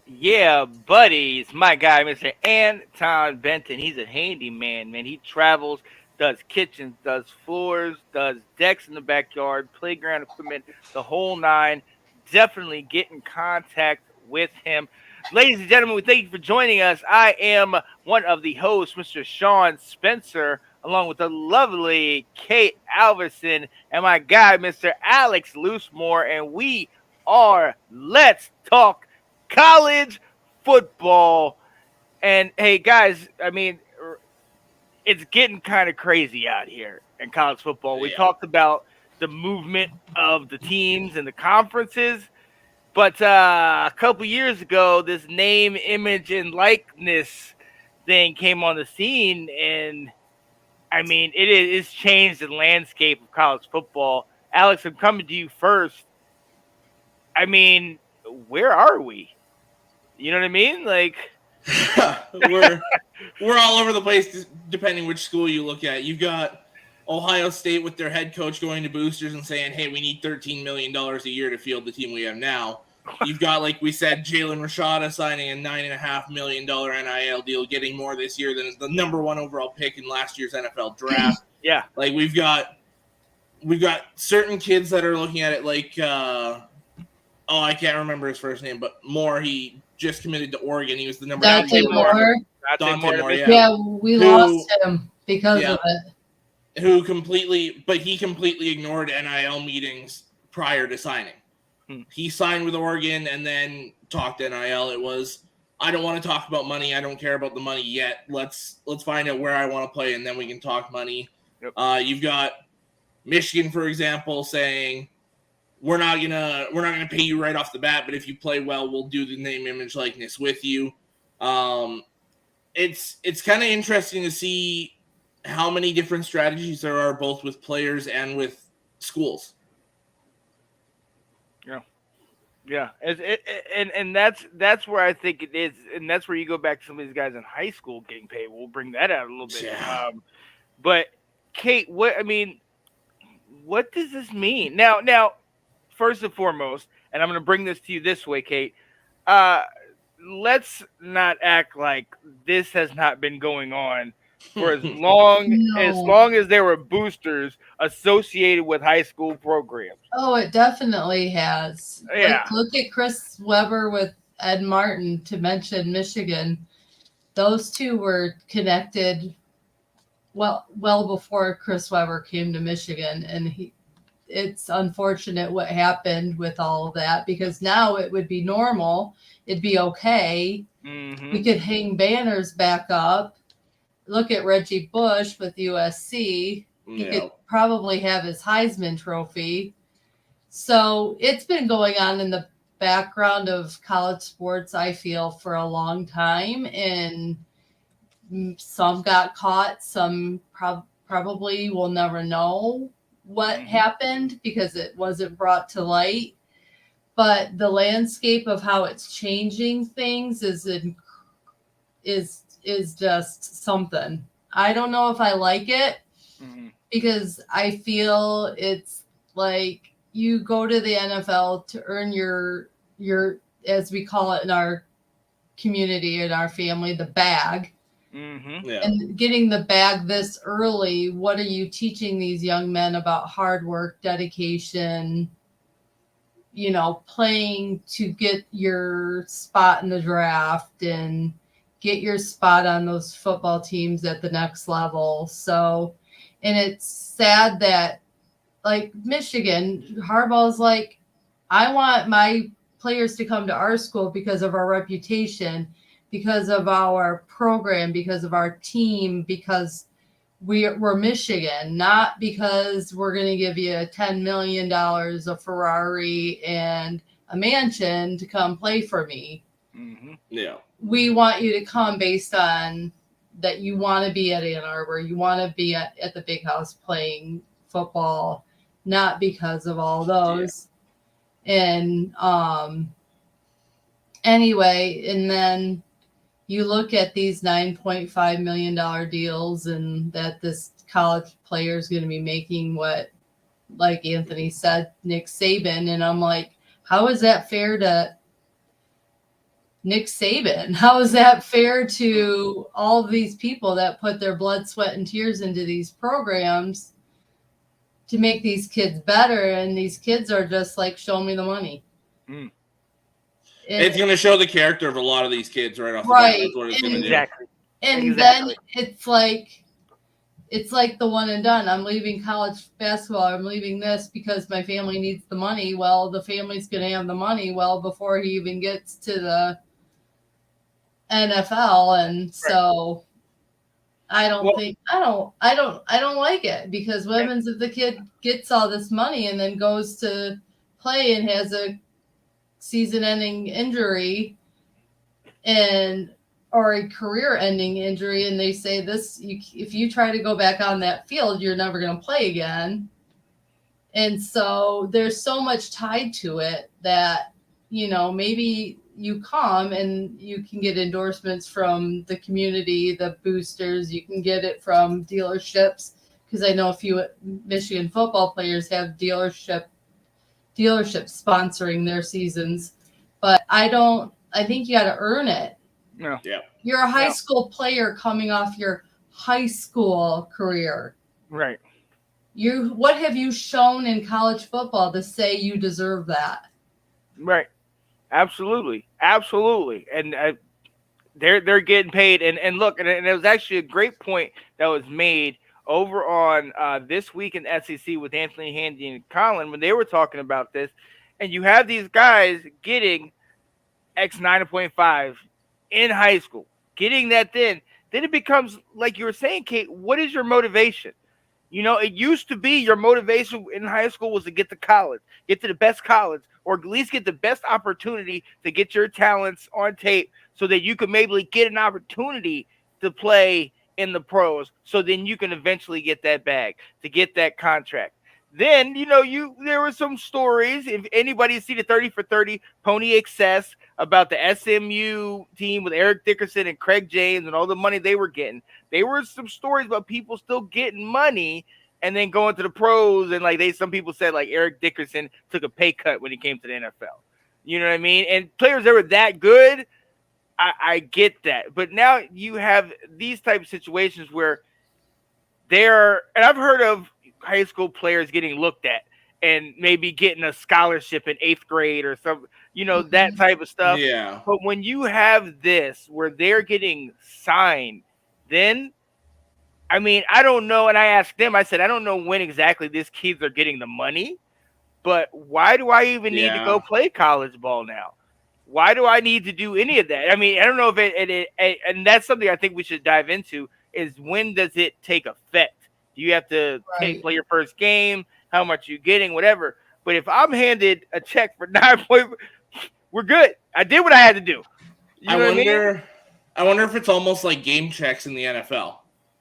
Yeah, buddies. My guy, Mr. Anton Benton. He's a handyman, man. He travels, does kitchens, does floors, does decks in the backyard, playground equipment, the whole nine. Definitely get in contact with him. Ladies and gentlemen, we thank you for joining us. I am one of the hosts, Mr. Sean Spencer, along with the lovely Kate Alverson and my guy, Mr. Alex Loosemore, and we are Let's Talk College Football. And hey, guys, I mean, it's getting kind of crazy out here in college football. We talked about the movement of the teams and the conferences, but a couple years ago, this name, image, and likeness thing came on the scene, and I mean, it's changed the landscape of college football. Alex, I'm coming to you first. I mean, where are we? You know what I mean? Like, we're all over the place, depending which school you look at. You've got Ohio State with their head coach going to boosters and saying, hey, we need $13 million a year to field the team we have now. You've got, like we said, Jalen Rashada signing a $9.5 million NIL deal, getting more this year than the number one overall pick in last year's NFL draft. Yeah. Like, we've got certain kids that are looking at it like, I can't remember his first name, but Moore, he just committed to Oregon. He was the number Dante Moore. Dante Moore, Yeah, we lost him because of it. He completely ignored NIL meetings prior to signing. He signed with Oregon and then talked NIL. It was, I don't want to talk about money. I don't care about the money yet. Let's find out where I want to play, and then we can talk money. Yep. You've got Michigan, for example, saying we're not gonna pay you right off the bat, but if you play well, we'll do the name, image, likeness with you. It's kind of interesting to see how many different strategies there are, both with players and with schools. Yeah, and that's where I think it is, and that's where you go back to some of these guys in high school getting paid. We'll bring that out a little bit. Yeah. But Kate, what does this mean? Now, first and foremost, and I'm going to bring this to you this way, Kate. Let's not act like this has not been going on for as long as there were boosters associated with high school programs. Oh, it definitely has. Yeah. Look at Chris Webber with Ed Martin, to mention Michigan. Those two were connected well before Chris Webber came to Michigan, and it's unfortunate what happened with all of that, because now it would be normal. It'd be okay. Mm-hmm. We could hang banners back up. Look at Reggie Bush with USC. He could probably have his Heisman Trophy. So it's been going on in the background of college sports, I feel, for a long time. And some got caught. Some probably will never know what happened because it wasn't brought to light. But the landscape of how it's changing things is just something. I don't know if I like it, because I feel it's like you go to the NFL to earn your, as we call it in our community, in our family, the bag. Mm-hmm. Yeah. And getting the bag this early, what are you teaching these young men about hard work, dedication, playing to get your spot in the draft and get your spot on those football teams at the next level. So, and it's sad that, like Michigan, Harbaugh's like, I want my players to come to our school because of our reputation, because of our program, because of our team, because we're Michigan, not because we're going to give you $10 million, a Ferrari, and a mansion to come play for me. Mm-hmm. Yeah. We want you to come based on that you want to be at Ann Arbor, you want to be at the big house playing football, not because of all those. Yeah. And anyway, and then you look at these $9.5 million deals, and that this college player is going to be making what, like Anthony said, Nick Saban. And I'm like, how is that fair to Nick Saban? How is that fair to all of these people that put their blood, sweat, and tears into these programs to make these kids better? And these kids are just like, show me the money. Mm. It's going to show the character of a lot of these kids right off the bat. That's what it's going to do. Exactly. And then it's like the one and done. I'm leaving college basketball. I'm leaving this because my family needs the money. Well, the family's going to have the money well before he even gets to the NFL. And so I don't like it, because what happens if the kid gets all this money and then goes to play and has a season-ending injury or a career-ending injury, and they say if you try to go back on that field, you're never going to play again. And so there's so much tied to it that, maybe you come and you can get endorsements from the community, the boosters, you can get it from dealerships, because I know a few Michigan football players have dealerships sponsoring their seasons. But I think you got to earn it. No. Yeah. You're a high school player coming off your high school career. Right. What have you shown in college football to say you deserve that? Right. Absolutely. And they're getting paid. And look, and it was actually a great point that was made over on This Week in SEC with Anthony Handy and Colin when they were talking about this. And you have these guys getting X 9.5 in high school, getting that then it becomes, like you were saying, Kate, what is your motivation? It used to be your motivation in high school was to get to college, get to the best college, or at least get the best opportunity to get your talents on tape so that you could maybe get an opportunity to play in the pros, so then you can eventually get that bag, to get that contract. Then, there were some stories, if anybody see the 30 for 30 Pony Excess about the SMU team with Eric Dickerson and Craig James and all the money they were getting. There were some stories about people still getting money and then going to the pros. And some people said Eric Dickerson took a pay cut when he came to the NFL. You know what I mean? And players that were that good, I get that. But now you have these type of situations where and I've heard of high school players getting looked at and maybe getting a scholarship in 8th grade or some, that type of stuff. Yeah. But when you have this where they're getting signed, then, I don't know. And I asked them, I said, I don't know when exactly these kids are getting the money, but why do I even need to go play college ball now? Why do I need to do any of that? I don't know if and that's something I think we should dive into, is when does it take effect? Do you have to play your first game? How much you getting? Whatever. But if I'm handed a check for 9 point, we're good. I did what I had to do. I wonder if it's almost like game checks in the NFL.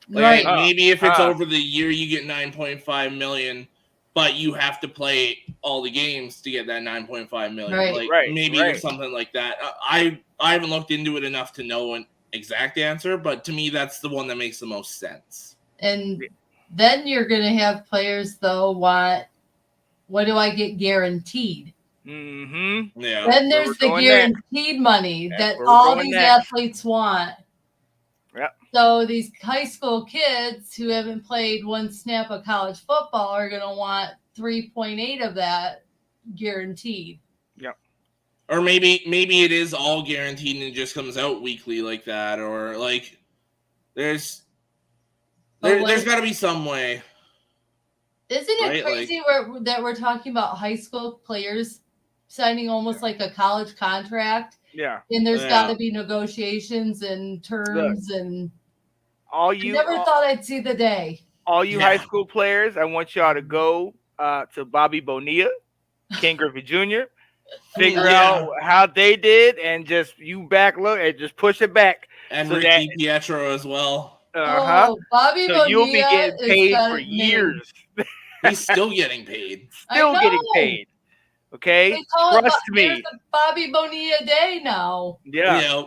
Maybe if it's over the year, you get 9.5 million, but you have to play all the games to get that 9.5 million. Maybe it's something like that. I haven't looked into it enough to know an exact answer, but to me, that's the one that makes the most sense. And then you're going to have players, though, what do I get guaranteed? Mm-hmm. Yeah. Then there's the guaranteed money that all these athletes want. Yep. So these high school kids who haven't played one snap of college football are going to want 3.8 of that guaranteed. Yep. Or maybe it is all guaranteed and it just comes out weekly like that, or there's got to be some way. Isn't it crazy that we're talking about high school players signing almost like a college contract? Yeah. And there's got to be negotiations and terms. And I never thought I'd see the day. All you high school players, I want y'all to go to Bobby Bonilla, Ken Griffey Jr., figure out how they did, and just you backload and just push it back. And so Ricky Pietro as well. Oh, Bobby Bonilla you'll be getting paid for years. He's still getting paid. Still getting paid. Okay? Trust me. There's a Bobby Bonilla Day now. Yeah.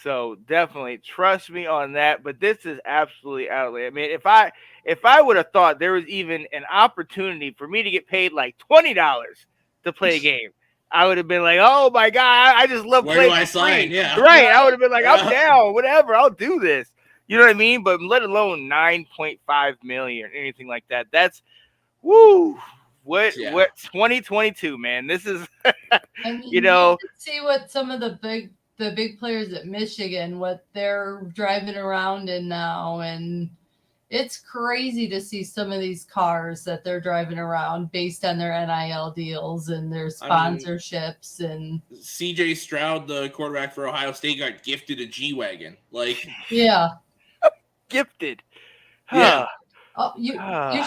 So definitely trust me on that. But this is absolutely outlandish. I mean, if I would have thought there was even an opportunity for me to get paid like $20 to play a game, I would have been like, oh my God, I just love playing. Where do I sign? Yeah. Right. I would have been like, I'm down, whatever, I'll do this. You know what I mean? But let alone 9.5 million or anything like that. That's what 2022, man. This is you know, see what some of the big players at Michigan, what they're driving around in now, and it's crazy to see some of these cars that they're driving around based on their NIL deals and their sponsorships. And CJ Stroud, the quarterback for Ohio State, got gifted a G-Wagon. Like, gifted. Yeah. Oh, you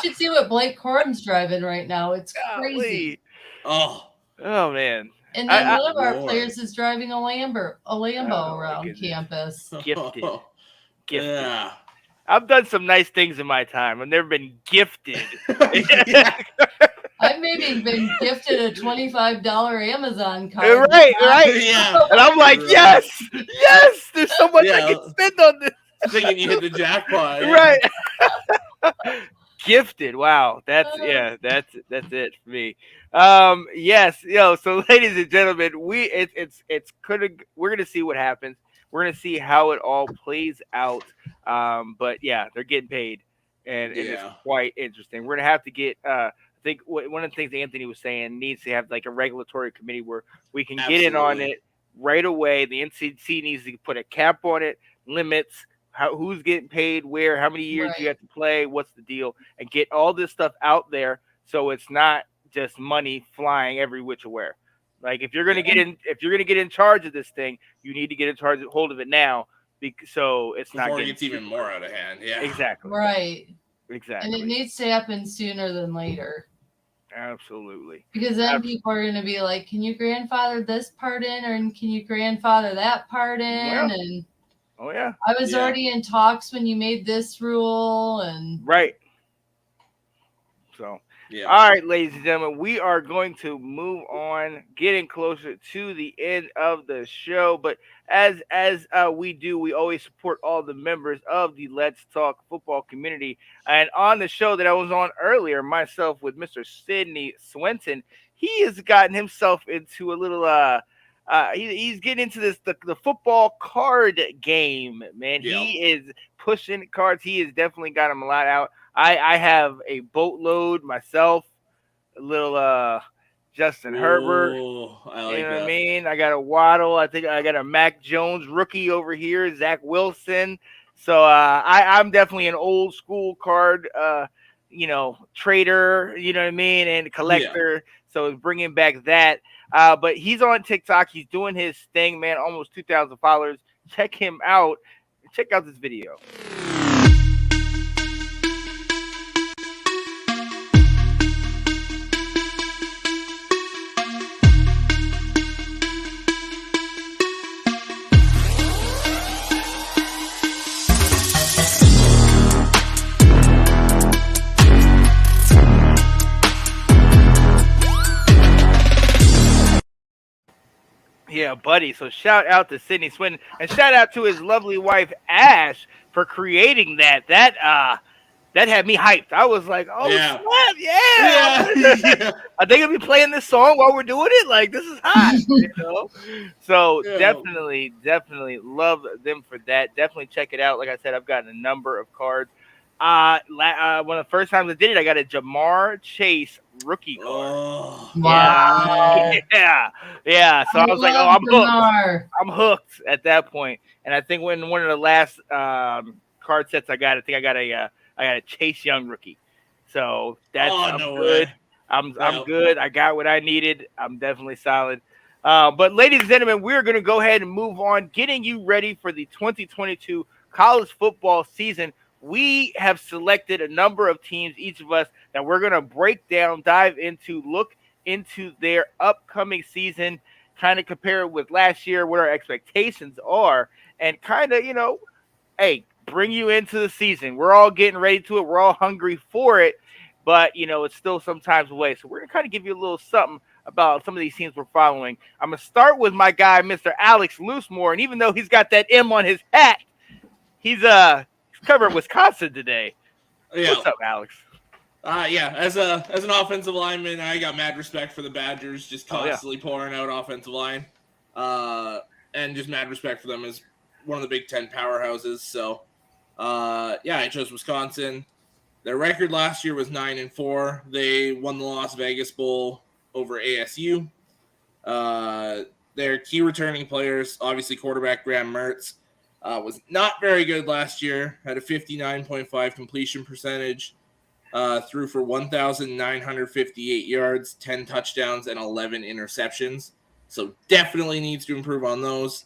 should see what Blake Corum's driving right now. It's crazy. Oh man. And then one of our players is driving a Lambo around campus. Gifted. Yeah. I've done some nice things in my time. I've never been gifted. I've maybe been gifted a $25 Amazon card. Right. Yeah. And I'm like, yes, there's so much I can spend on this. Thinking you hit the jackpot. Right. Gifted. Wow. That's it for me. Yes, so ladies and gentlemen, we're gonna see what happens. We're gonna see how it all plays out. But yeah, they're getting paid, and it's quite interesting. We're gonna have to get I think one of the things Anthony was saying needs to have like a regulatory committee where we can get in on it right away. The NCC needs to put a cap on it, limits, who's getting paid, where, how many years you have to play, what's the deal, and get all this stuff out there so it's not just money flying every which way. Like if you're gonna get in charge of this thing, you need to get in hold of it now, so it's before not it gets even more out of hand. Yeah, exactly. Right. Exactly. And it needs to happen sooner than later. Absolutely. Because then people are going to be like, can you grandfather this part in, or can you grandfather that part in? Yeah. And I was already in talks when you made this rule, and right. So, all right, ladies and gentlemen, we are going to move on, getting closer to the end of the show. But as we do, we always support all the members of the Let's Talk Football community. And on the show that I was on earlier, myself with Mr. Sidney Swenson, he has gotten himself into a little he's getting into the football card game, man. He is pushing cards. He has definitely got him a lot out. I have a boatload myself, a little Justin Herbert. I like what I mean? I got a Waddle. I think I got a Mac Jones rookie over here, Zach Wilson. So I'm definitely an old school card, trader, you know what I mean, and collector. So it's bringing back that. But he's on TikTok. He's doing his thing, man. Almost 2,000 followers. Check him out. Check out this video. Yeah, buddy. So shout out to Sidney Swinton, and shout out to his lovely wife Ash for creating that. That had me hyped. I was like, oh snap, are they gonna be playing this song while we're doing it? Like, this is hot, So definitely love them for that. Definitely check it out. Like I said, I've gotten a number of cards. One of the first times I did it, I got a Jamar Chase rookie card. Oh, wow. Yeah. So I was like, I'm hooked. I'm hooked at that point. And I think when one of the last card sets I got a Chase Young rookie. So that's good. I'm good. I got what I needed. I'm definitely solid. But ladies and gentlemen, we're going to go ahead and move on, getting you ready for the 2022 college football season, we have selected a number of teams, each of us, that we're going to break down, dive into, look into their upcoming season, kind of compare it with last year, what our expectations are, and kind of, hey, bring you into the season. We're all getting ready to it. We're all hungry for it, but, it's still some times away. So we're going to kind of give you a little something about some of these teams we're following. I'm going to start with my guy, Mr. Alex Loosemore, and even though he's got that M on his hat, he's covering Wisconsin today. Yeah. What's up, Alex? As an offensive lineman, I got mad respect for the Badgers, just constantly pouring out offensive line, and just mad respect for them as one of the Big Ten powerhouses. So, I chose Wisconsin. Their record last year was 9-4. They won the Las Vegas Bowl over ASU. Their key returning players, obviously quarterback Graham Mertz, was not very good last year. Had a 59.5 completion percentage. Threw for 1,958 yards, 10 touchdowns, and 11 interceptions. So definitely needs to improve on those.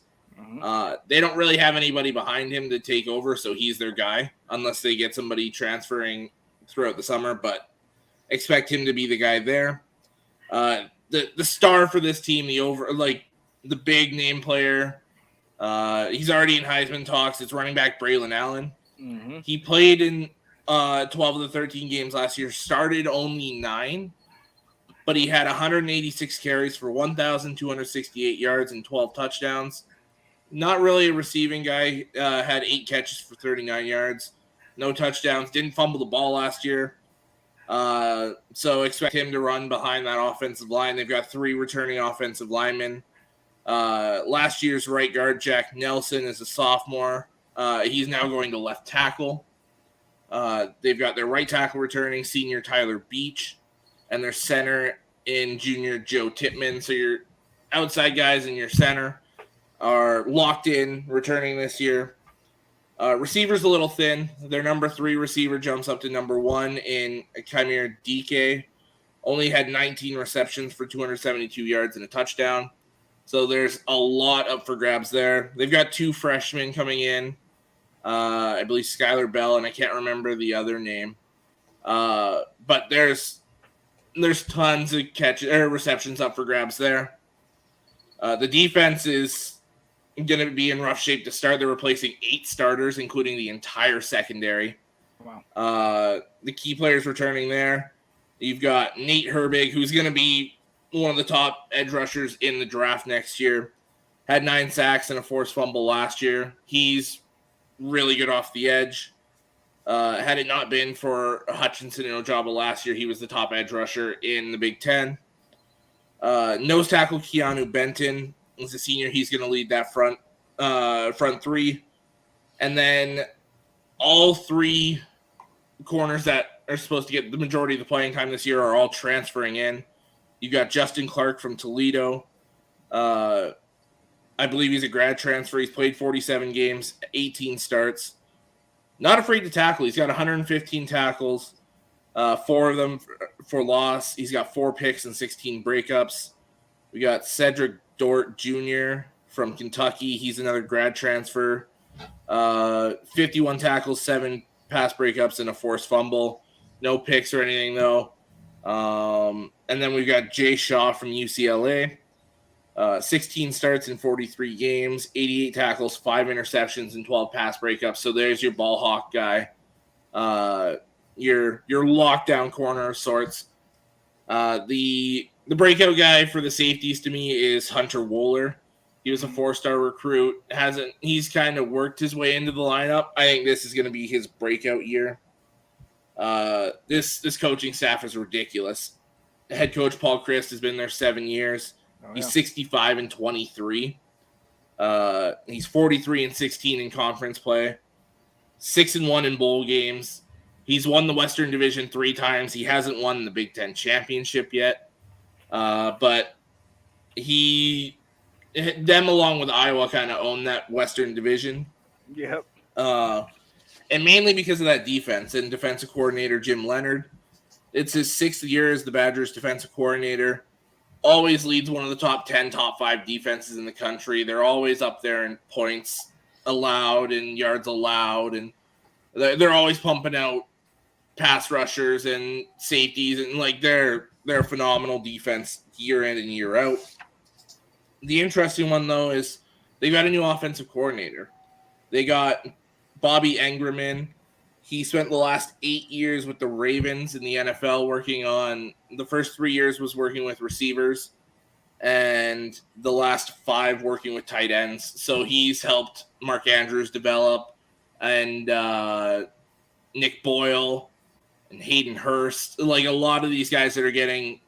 They don't really have anybody behind him to take over, so he's their guy, unless they get somebody transferring throughout the summer, but expect him to be the guy there. The star for this team, the big name player, he's already in Heisman talks. It's running back Braylon Allen. He played in 12 of the 13 games last year, started only 9, but he had 186 carries for 1,268 yards and 12 touchdowns. Not really a receiving guy. Had 8 catches for 39 yards, no touchdowns. Didn't fumble the ball last year. So expect him to run behind that offensive line. They've got 3 returning offensive linemen. Last year's right guard, Jack Nelson, is a sophomore. He's now going to left tackle. They've got their right tackle returning, senior Tyler Beach, and their center in junior Joe Tippmann. So your outside guys and your center are locked in, returning this year. Receivers a little thin. Their number 3 receiver jumps up to number 1 in Chimere Dike. Only had 19 receptions for 272 yards and a touchdown. So there's a lot up for grabs there. They've got 2 freshmen coming in. I believe Skylar Bell, and I can't remember the other name. But there's tons of receptions up for grabs there. The defense is going to be in rough shape to start. They're replacing 8 starters, including the entire secondary. Wow. The key players returning there. You've got Nate Herbig, who's going to be one of the top edge rushers in the draft next year. Had 9 sacks and a forced fumble last year. He's really good off the edge. Had it not been for Hutchinson and Ojaba last year, he was the top edge rusher in the Big Ten. Nose tackle Keanu Benton is a senior. He's going to lead that front 3. And then all 3 corners that are supposed to get the majority of the playing time this year are all transferring in. You got Justin Clark from Toledo. I believe he's a grad transfer. He's played 47 games, 18 starts. Not afraid to tackle. He's got 115 tackles, 4 of them for loss. He's got 4 picks and 16 breakups. We got Cedric Dort Jr. from Kentucky. He's another grad transfer. 51 tackles, 7 pass breakups, and a forced fumble. No picks or anything, though. And then we've got Jay Shaw from UCLA. 16 starts in 43 games, 88 tackles, 5 interceptions, and 12 pass breakups. So there's your ball hawk guy. Your lockdown corner of sorts. The breakout guy for the safeties to me is Hunter Wohler. He was a 4-star recruit. He's kind of worked his way into the lineup. I think this is going to be his breakout year. This coaching staff is ridiculous. Head coach Paul Christ has been there 7 years. Oh, yeah. He's 65-23. He's 43-16 in conference play. 6-1 in bowl games. He's won the Western Division 3 times. He hasn't won the Big Ten championship yet. But them along with Iowa kind of own that Western Division. Yep. And mainly because of that defense and defensive coordinator Jim Leonard. It's his 6th year as the Badgers defensive coordinator. Always leads one of the top 10, top 5 defenses in the country. They're always up there in points allowed and yards allowed, and they're always pumping out pass rushers and safeties, and like they're a phenomenal defense year in and year out. The interesting one though is they got a new offensive coordinator. They got Bobby Engerman. He spent the last 8 years with the Ravens in the NFL working on the first 3 years was working with receivers, and the last 5 working with tight ends. So he's helped Mark Andrews develop, and Nick Boyle and Hayden Hurst, like a lot of these guys that are getting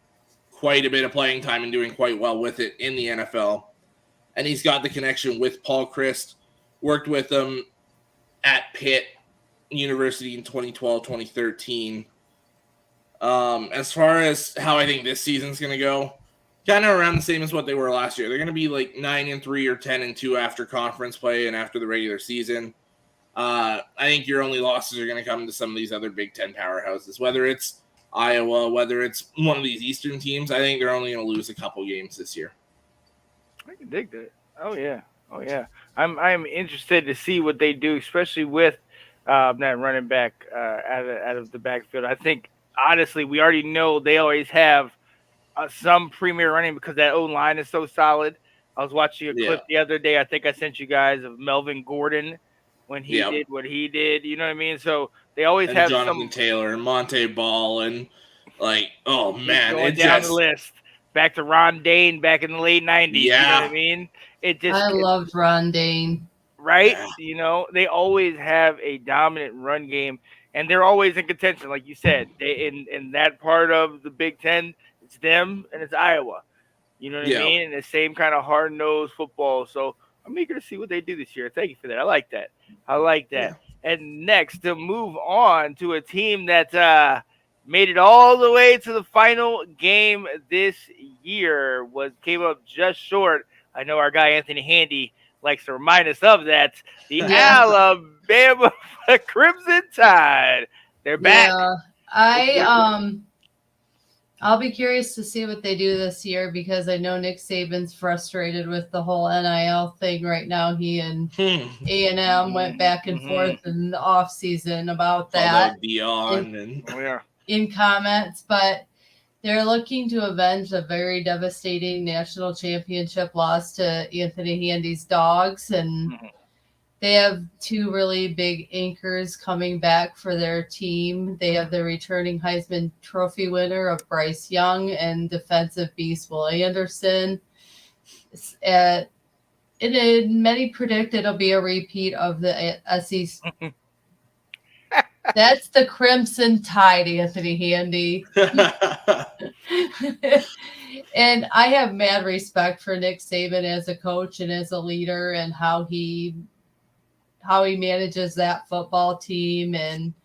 quite a bit of playing time and doing quite well with it in the NFL. And he's got the connection with Paul Chryst, worked with him at Pitt University in 2012, 2013. As far as how I think this season's going to go, kind of around the same as what they were last year. They're going to be like 9-3 or 10-2 after conference play and after the regular season. I think your only losses are going to come to some of these other Big Ten powerhouses, whether it's Iowa, whether it's one of these Eastern teams. I think they're only going to lose a couple games this year. I can dig that. Oh yeah. I'm interested to see what they do, especially with that running back out of the backfield. I think honestly, we already know they always have some premier running because that O line is so solid. I was watching a clip the other day. I think I sent you guys of Melvin Gordon when he did what he did. You know what I mean? So they always have Jonathan Taylor and Monte Ball and like, oh man, going down the list. Back to Ron Dane back in the late 90s. Yeah. You know what I mean? I loved Ron Dane. Right? Yeah. You know, they always have a dominant run game, and they're always in contention, like you said. They in that part of the Big Ten, it's them and it's Iowa. You know what I mean? And the same kind of hard-nosed football. So I'm eager to see what they do this year. Thank you for that. I like that. Yeah. And next, to move on to a team that made it all the way to the final game this year, came up just short. I know our guy Anthony Handy likes to remind us of that. The Alabama Crimson Tide. They're back. Yeah, I'll be curious to see what they do this year because I know Nick Saban's frustrated with the whole NIL thing right now. He and A&M went back and forth in the offseason about that in comments, but they're looking to avenge a very devastating national championship loss to Anthony Handy's Dogs, and they have 2 really big anchors coming back for their team. They have the returning Heisman Trophy winner of Bryce Young and defensive beast Will Anderson. Many predict it'll be a repeat of the SEC. That's the Crimson Tide, Anthony Handy. And I have mad respect for Nick Saban as a coach and as a leader and how he manages that football team. And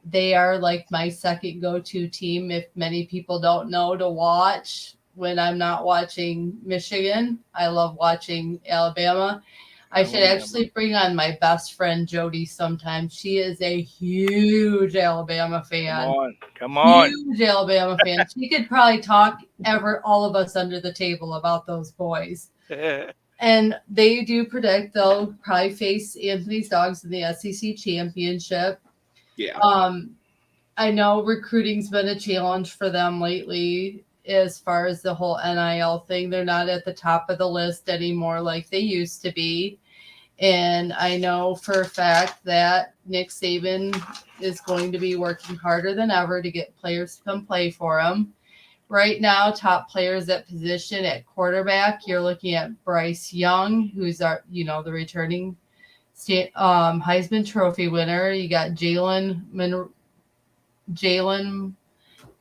they are like my second go-to team, if many people don't know, to watch when I'm not watching Michigan. I love watching Alabama. I should actually bring on my best friend Jody sometime. She is a huge Alabama fan. Come on. Huge Alabama fan. She could probably talk all of us under the table about those boys. And they do predict they'll probably face Anthony's Dogs in the SEC championship. Yeah. I know recruiting's been a challenge for them lately as far as the whole NIL thing. They're not at the top of the list anymore like they used to be. And I know for a fact that Nick Saban is going to be working harder than ever to get players to come play for him. Right now, top players at position at quarterback, you're looking at Bryce Young, who's the returning Heisman Trophy winner. You got Jalen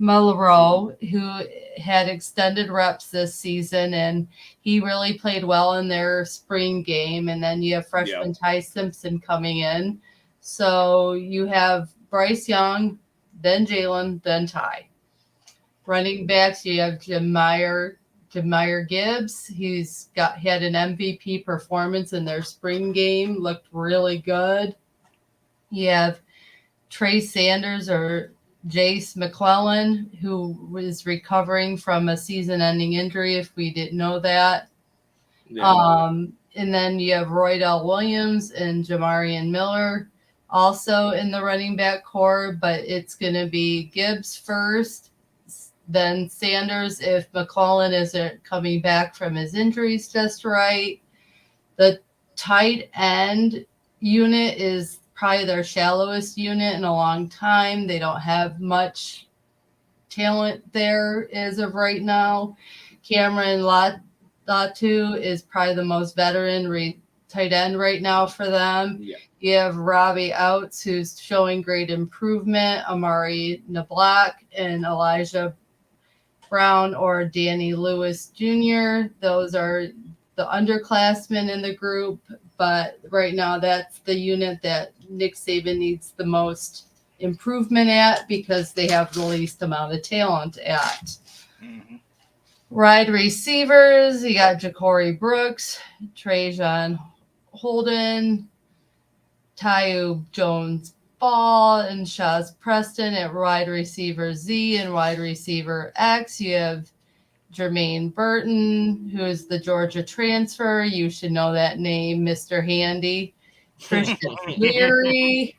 Milroe, who had extended reps this season, and he really played well in their spring game. And then you have freshman Ty Simpson coming in. So you have Bryce Young, then Jalen, then Ty. Running backs, you have Jahmyr Gibbs. He's had an MVP performance in their spring game, looked really good. You have Trey Sanders or Jace McClellan, who was recovering from a season-ending injury, if we didn't know that. And then you have Roydell Williams and Jamarian Miller also in the running back core, but it's going to be Gibbs first, then Sanders if McClellan isn't coming back from his injuries just right. The tight end unit is probably their shallowest unit in a long time. They don't have much talent there as of right now. Cameron Latu is probably the most veteran tight end right now for them. Yeah. You have Robbie Outs, who's showing great improvement, Amari Nablack, and Elijah Brown or Danny Lewis Jr. Those are the underclassmen in the group, but right now that's the unit that Nick Saban needs the most improvement at because they have the least amount of talent at. Mm-hmm. Wide receivers, you got Ja'Cory Brooks, Trajan Holden, Tyu Jones-Ball, and Shaz Preston at wide receiver Z and wide receiver X. You have Jermaine Burton, who is the Georgia transfer. You should know that name, Mr. Handy. Christian Leary,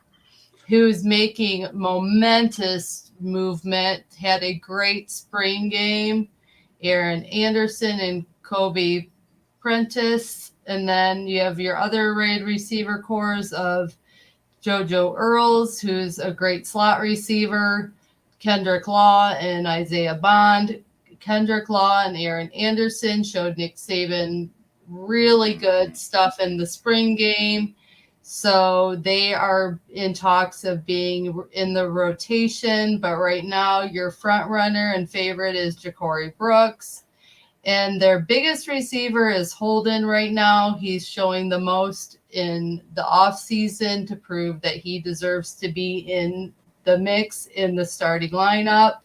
who's making momentous movement, had a great spring game. Aaron Anderson and Kobe Prentice. And then you have your other wide receiver cores of JoJo Earls, who's a great slot receiver, Kendrick Law and Isaiah Bond. Kendrick Law and Aaron Anderson showed Nick Saban really good stuff in the spring game. So they are in talks of being in the rotation, but right now your front runner and favorite is Ja'Cory Brooks. And their biggest receiver is Holden right now. He's showing the most in the offseason to prove that he deserves to be in the mix in the starting lineup.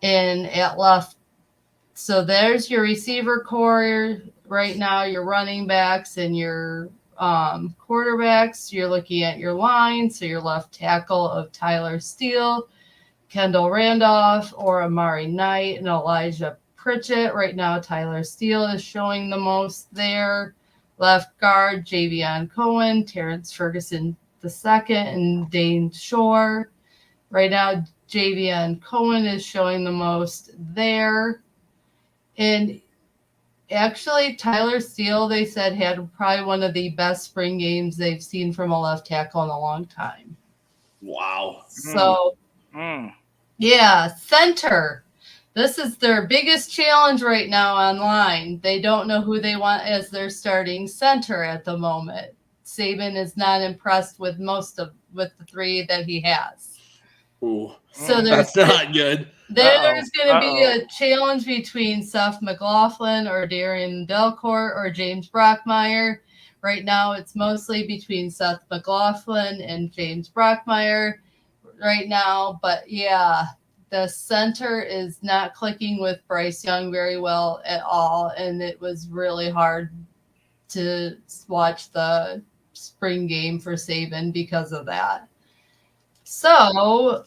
And at left, so there's your receiver core right now, your running backs and your quarterbacks. You're looking at your line, so your left tackle of Tyler Steele, Kendall Randolph, or Amari Knight, and Elijah Pritchett. Right now, Tyler Steele is showing the most there. Left guard, Javion Cohen, Terrence Ferguson II, and Dane Shore. Right now, Javion Cohen is showing the most there. And actually, Tyler Steele, they said, had probably one of the best spring games they've seen from a left tackle in a long time. Wow. So, yeah, center. This is their biggest challenge right now online. They don't know who they want as their starting center at the moment. Saban is not impressed with with the three that he has. Ooh, so that's not good. There's going to be a challenge between Seth McLaughlin or Darian Delcourt or James Brockmeyer. Right now, it's mostly between Seth McLaughlin and James Brockmeyer right now. But yeah, the center is not clicking with Bryce Young very well at all. And it was really hard to watch the spring game for Saban because of that. So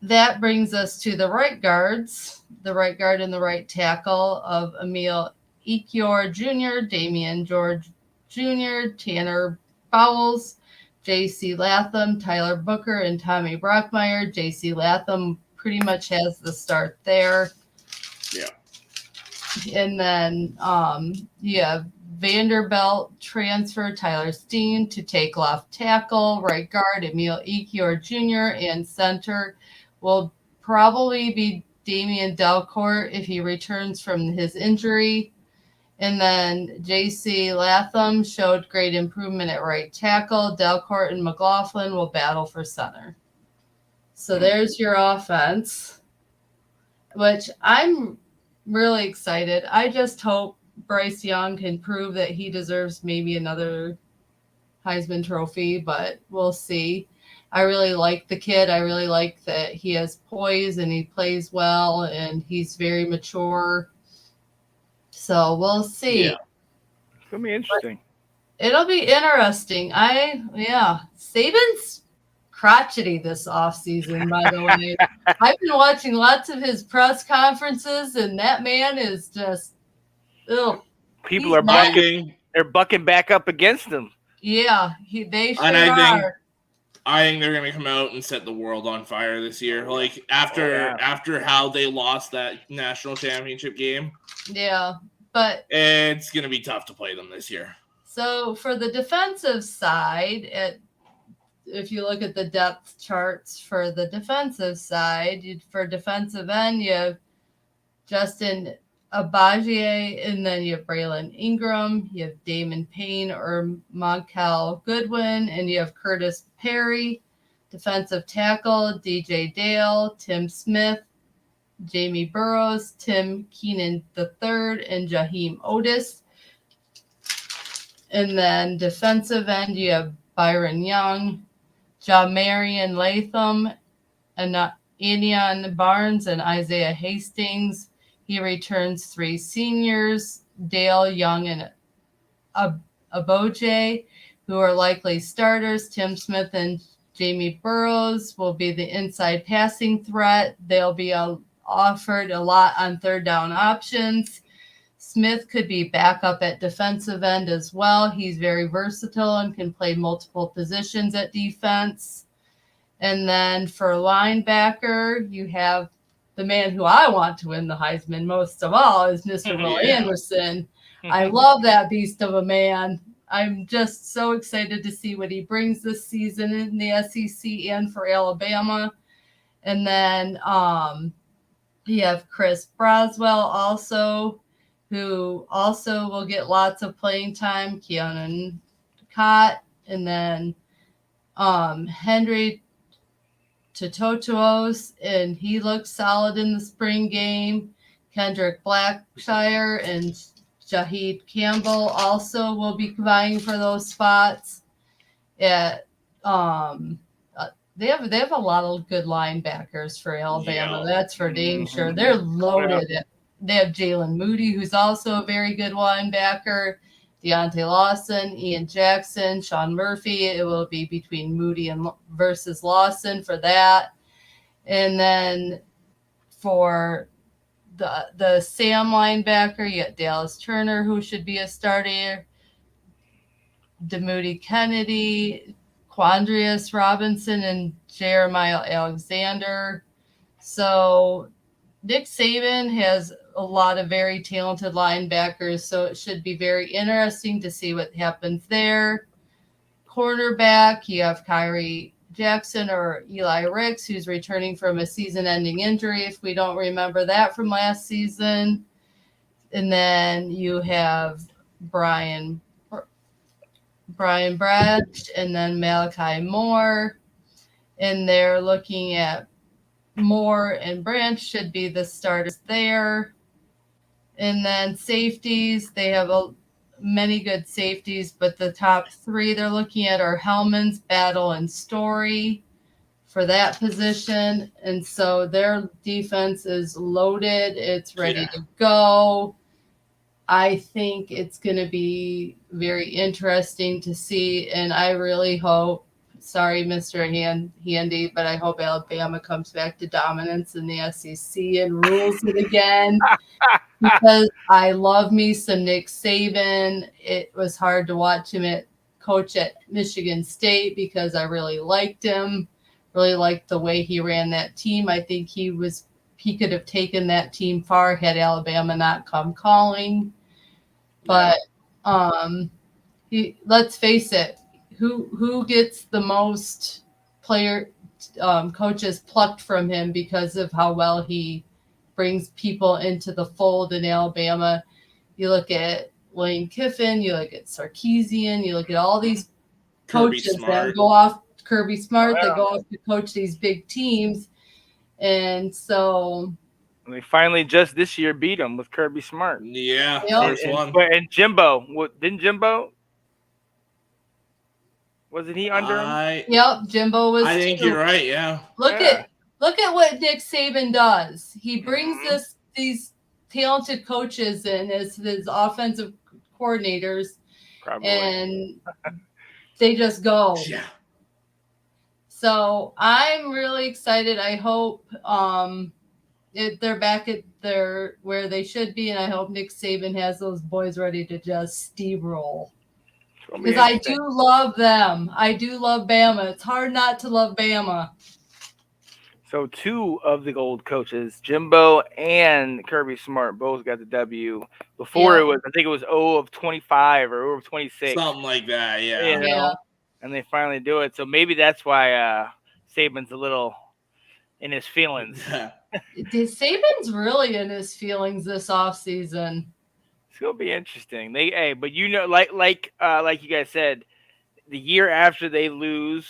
that brings us to the right guards, the right guard and the right tackle of Emil Ekiyor Jr., Damian George Jr., Tanner Bowles, J.C. Latham, Tyler Booker, and Tommy Brockmeyer. J.C. Latham pretty much has the start there. Yeah. And then you have Vanderbilt transfer Tyler Steen to take left tackle, right guard Emil Ekiyor Jr., and center will probably be Damian Delcourt if he returns from his injury. And then J.C. Latham showed great improvement at right tackle. Delcourt and McLaughlin will battle for center. So there's your offense, which I'm really excited. I just hope Bryce Young can prove that he deserves maybe another Heisman Trophy, but we'll see. I really like the kid. I really like that he has poise and he plays well and he's very mature. So we'll see. Yeah. It's going to be interesting. But it'll be interesting. Saban's crotchety this offseason, by the way. I've been watching lots of his press conferences and that man is just, people are booking. They're bucking back up against them. Yeah, they sure And are. I think they're going to come out and set the world on fire this year. Like after how they lost that national championship game. Yeah, but it's going to be tough to play them this year. So for the defensive side, if you look at the depth charts for the defensive side, for defensive end, you have Justin Abajier, and then you have Braylon Ingram, you have Damon Payne or Moncal Goodwin, and you have Curtis Perry. Defensive tackle, DJ Dale, Tim Smith, Jamie Burrows, Tim Keenan III, and Jaheim Otis. And then defensive end, you have Byron Young, Jamarian Latham, and Anion Barnes, and Isaiah Hastings. He returns 3 seniors, Dale Young and Aboje, who are likely starters. Tim Smith and Jamie Burrows will be the inside passing threat. They'll be offered a lot on third down options. Smith could be backup at defensive end as well. He's very versatile and can play multiple positions at defense. And then for linebacker, you have the man who I want to win the Heisman most of all is Mr. Will Anderson. I love that beast of a man. I'm just so excited to see what he brings this season in the SEC and for Alabama. And then you have Chris Braswell also, who also will get lots of playing time, Keanu Cott, and then Henry Tototuos, and he looks solid in the spring game. Kendrick Blackshire and Shaheed Campbell also will be vying for those spots. They have a lot of good linebackers for Alabama. That's for dang sure. They're loaded. They have Jalen Moody, who's also a very good linebacker. Deontay Lawson, Ian Jackson, Sean Murphy. It will be between Moody and versus Lawson for that. And then for the Sam linebacker, you got Dallas Turner, who should be a starter. DeMoody Kennedy, Quandrius Robinson, and Jeremiah Alexander. So Nick Saban has a lot of very talented linebackers, so it should be very interesting to see what happens there. Cornerback, you have Kyrie Jackson or Eli Ricks, who's returning from a season-ending injury, if we don't remember that from last season. And then you have Brian Branch, and then Malachi Moore. And they're looking at Moore and Branch should be the starters there. And then safeties, they have many good safeties, but the top 3 they're looking at are Hellman's, Battle, and Story for that position. And so their defense is loaded. It's ready to go. I think it's going to be very interesting to see, and I really hope, sorry, Mr. Handy, but I hope Alabama comes back to dominance in the SEC and rules it again. Because I love me some Nick Saban. It was hard to watch him coach at Michigan State because I really liked him, really liked the way he ran that team. I think he could have taken that team far had Alabama not come calling. But let's face it, who gets the most coaches plucked from him because of how well he brings people into the fold in Alabama? You look at Lane Kiffin, you look at Sarkisian, you look at all these coaches that go off, Kirby Smart, that go off to coach these big teams. And so they finally just this year beat him with Kirby Smart. Yeah, first one. And Jimbo, didn't Jimbo? Wasn't he under him? Yep, Jimbo was. I think you're right. Yeah. Look at what Nick Saban does. He brings these talented coaches in as his offensive coordinators, and they just go. Yeah. So I'm really excited. I hope they're back at where they should be, and I hope Nick Saban has those boys ready to just steamroll. Because I do love them. I do love Bama. It's hard not to love Bama. So 2 of the old coaches, Jimbo and Kirby Smart, both got the W. Before it was, I think it was 0 of 25 or 0 of 26. Something like that, yeah. You know? And they finally do it. So maybe that's why Saban's a little in his feelings. Saban's really in his feelings this offseason. It's gonna be interesting. But you know, like you guys said, the year after they lose,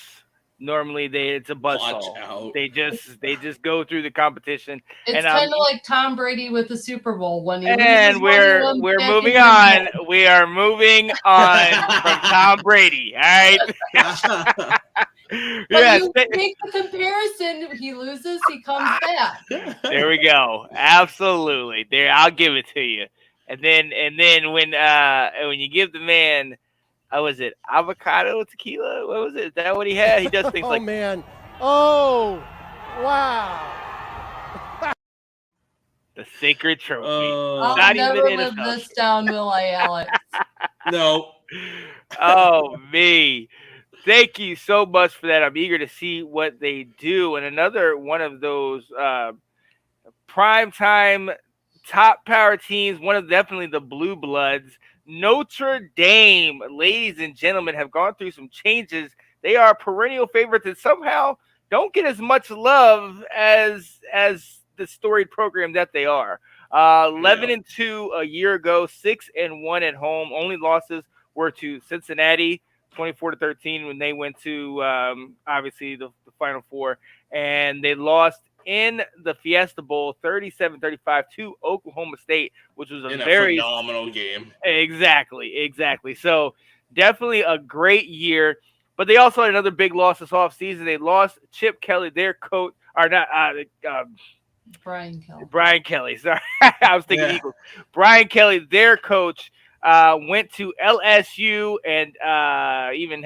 normally it's a buzzsaw. They just go through the competition. It's kind of like Tom Brady with the Super Bowl when he and we're moving on. We are moving on from Tom Brady. All right. Yes. You make the comparison. He loses, he comes back. There we go. Absolutely. There, I'll give it to you. And then when you give the man, was it avocado tequila? What was it? Is that what he had? He does things like. Oh man! Oh, wow! The sacred trophy. I'll never live this down, will I, Alex? No. Oh me. Thank you so much for that. I'm eager to see what they do. And another one of those primetime top power teams, one of definitely the Blue Bloods, Notre Dame, ladies and gentlemen, have gone through some changes. They are perennial favorites and somehow don't get as much love as the storied program that they are. 11-2 a year ago, 6-1 at home. Only losses were to Cincinnati, 24-13 when they went to obviously the Final Four, and they lost in the Fiesta Bowl 37-35 to Oklahoma State, which was a very phenomenal game. Exactly. So definitely a great year, but they also had another big loss this offseason. They lost Chip Kelly, their coach, or not Brian Kelly. Brian Kelly. Sorry, I was thinking Eagles. Brian Kelly, their coach, went to LSU and even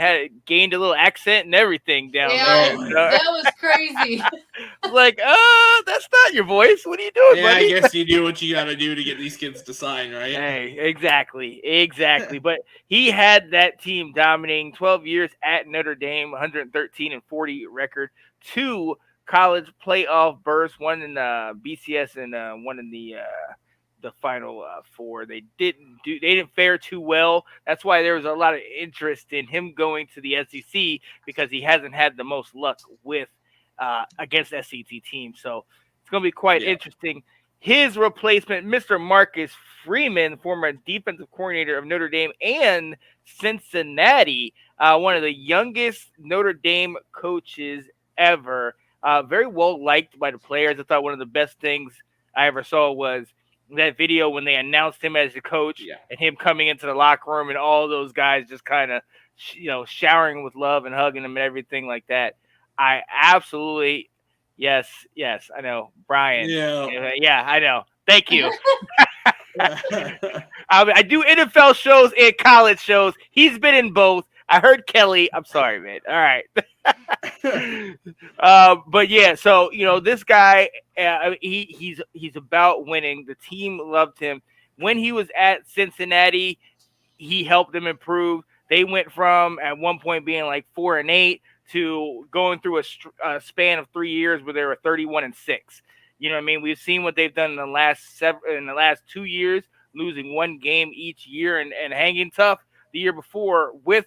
gained a little accent and everything down there. That was crazy. Like, that's not your voice. What are you doing, buddy? I guess you do what you got to do to get these kids to sign, right? Hey, exactly. But he had that team dominating 12 years at Notre Dame, 113-40 record, 2 college playoff berths, one in BCS and one in the Final Four. They didn't fare too well. That's why there was a lot of interest in him going to the SEC, because he hasn't had the most luck with against SEC teams. So it's going to be quite interesting. His replacement, Mr. Marcus Freeman, former defensive coordinator of Notre Dame and Cincinnati, one of the youngest Notre Dame coaches ever. Very well liked by the players. I thought one of the best things I ever saw was that video when they announced him as the coach and him coming into the locker room and all those guys just kind of, showering with love and hugging him and everything like that. I absolutely, yes, I know, Brian. Yeah, I know. Thank you. I do NFL shows and college shows. He's been in both. I heard Kelly. I'm sorry, man. All right. But yeah, so this guy, he's about winning. The team loved him when he was at Cincinnati. He helped them improve. They went from at one point being like 4-8 to going through a span of 3 years where they were 31-6. You know what I mean? We've seen what they've done in the last 2 years, losing one game each year and hanging tough the year before with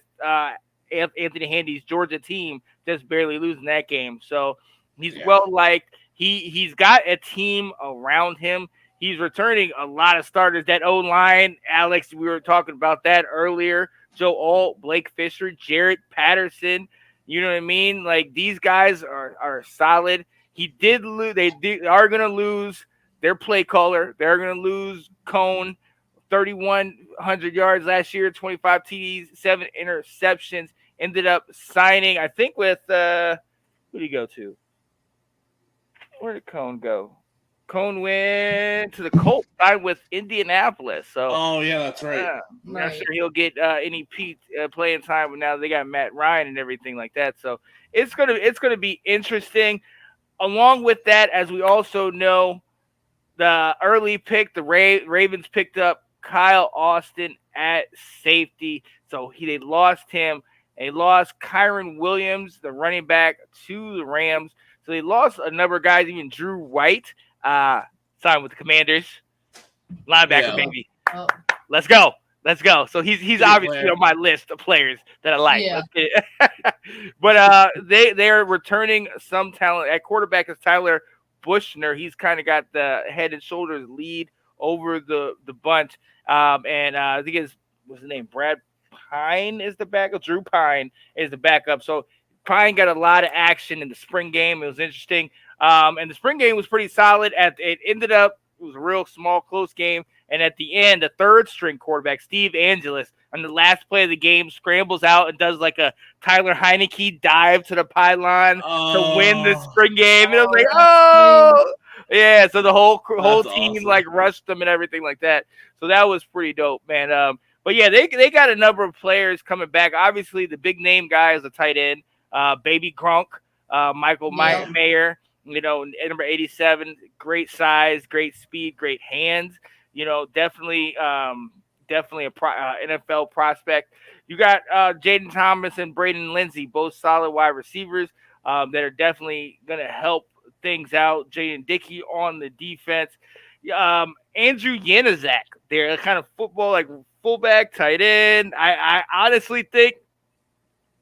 Anthony Handy's Georgia team, just barely losing that game. So he's well liked. He's got a team around him. He's returning a lot of starters. That O-line, Alex, we were talking about that earlier. Joe Alt, Blake Fisher, Jarrett Patterson. You know what I mean? Like, these guys are solid. He did lose. They are going to lose their play caller. They're going to lose Cone. 3,100 yards last year, 25 TDs, 7 interceptions. Ended up signing, I think, with who did he go to? Where did Cone go? Cone went to the Colts, signed with Indianapolis. So, that's right. I'm not sure he'll get any playing time, but now they got Matt Ryan and everything like that. So it's gonna be interesting. Along with that, as we also know, the early pick, the Ravens picked up Kyle Austin at safety. So they lost him. They lost Kyron Williams, the running back, to the Rams. So they lost a number of guys, even Drew White, signed with the Commanders. Linebacker, baby. Oh. Let's go. So he's obviously on my list of players that I like. Yeah. But they're returning some talent. At quarterback is Tyler Bushner. He's kind of got the head and shoulders lead over the bunch. And I think what's his name? Brad Pine is the backup. Drew Pine is the backup. So Pine got a lot of action in the spring game. It was interesting. And the spring game was pretty solid. It was a real small, close game. And at the end, the third string quarterback, Steve Angelis, on the last play of the game, scrambles out and does like a Tyler Heineke dive to the pylon to win the spring game. And I was like, yeah. So the whole team awesome. like rushed them and everything like that. So that was pretty dope, man. But yeah, they got a number of players coming back. Obviously, the big name guy is a tight end, Baby Gronk, Michael Mayer. Number 87, great size, great speed, great hands. Definitely a NFL prospect. You got Jaden Thomas and Braden Lindsey, both solid wide receivers that are definitely going to help things out. Jaden Dickey on the defense. Andrew Yanizak, they're kind of football, like fullback, tight end. I honestly think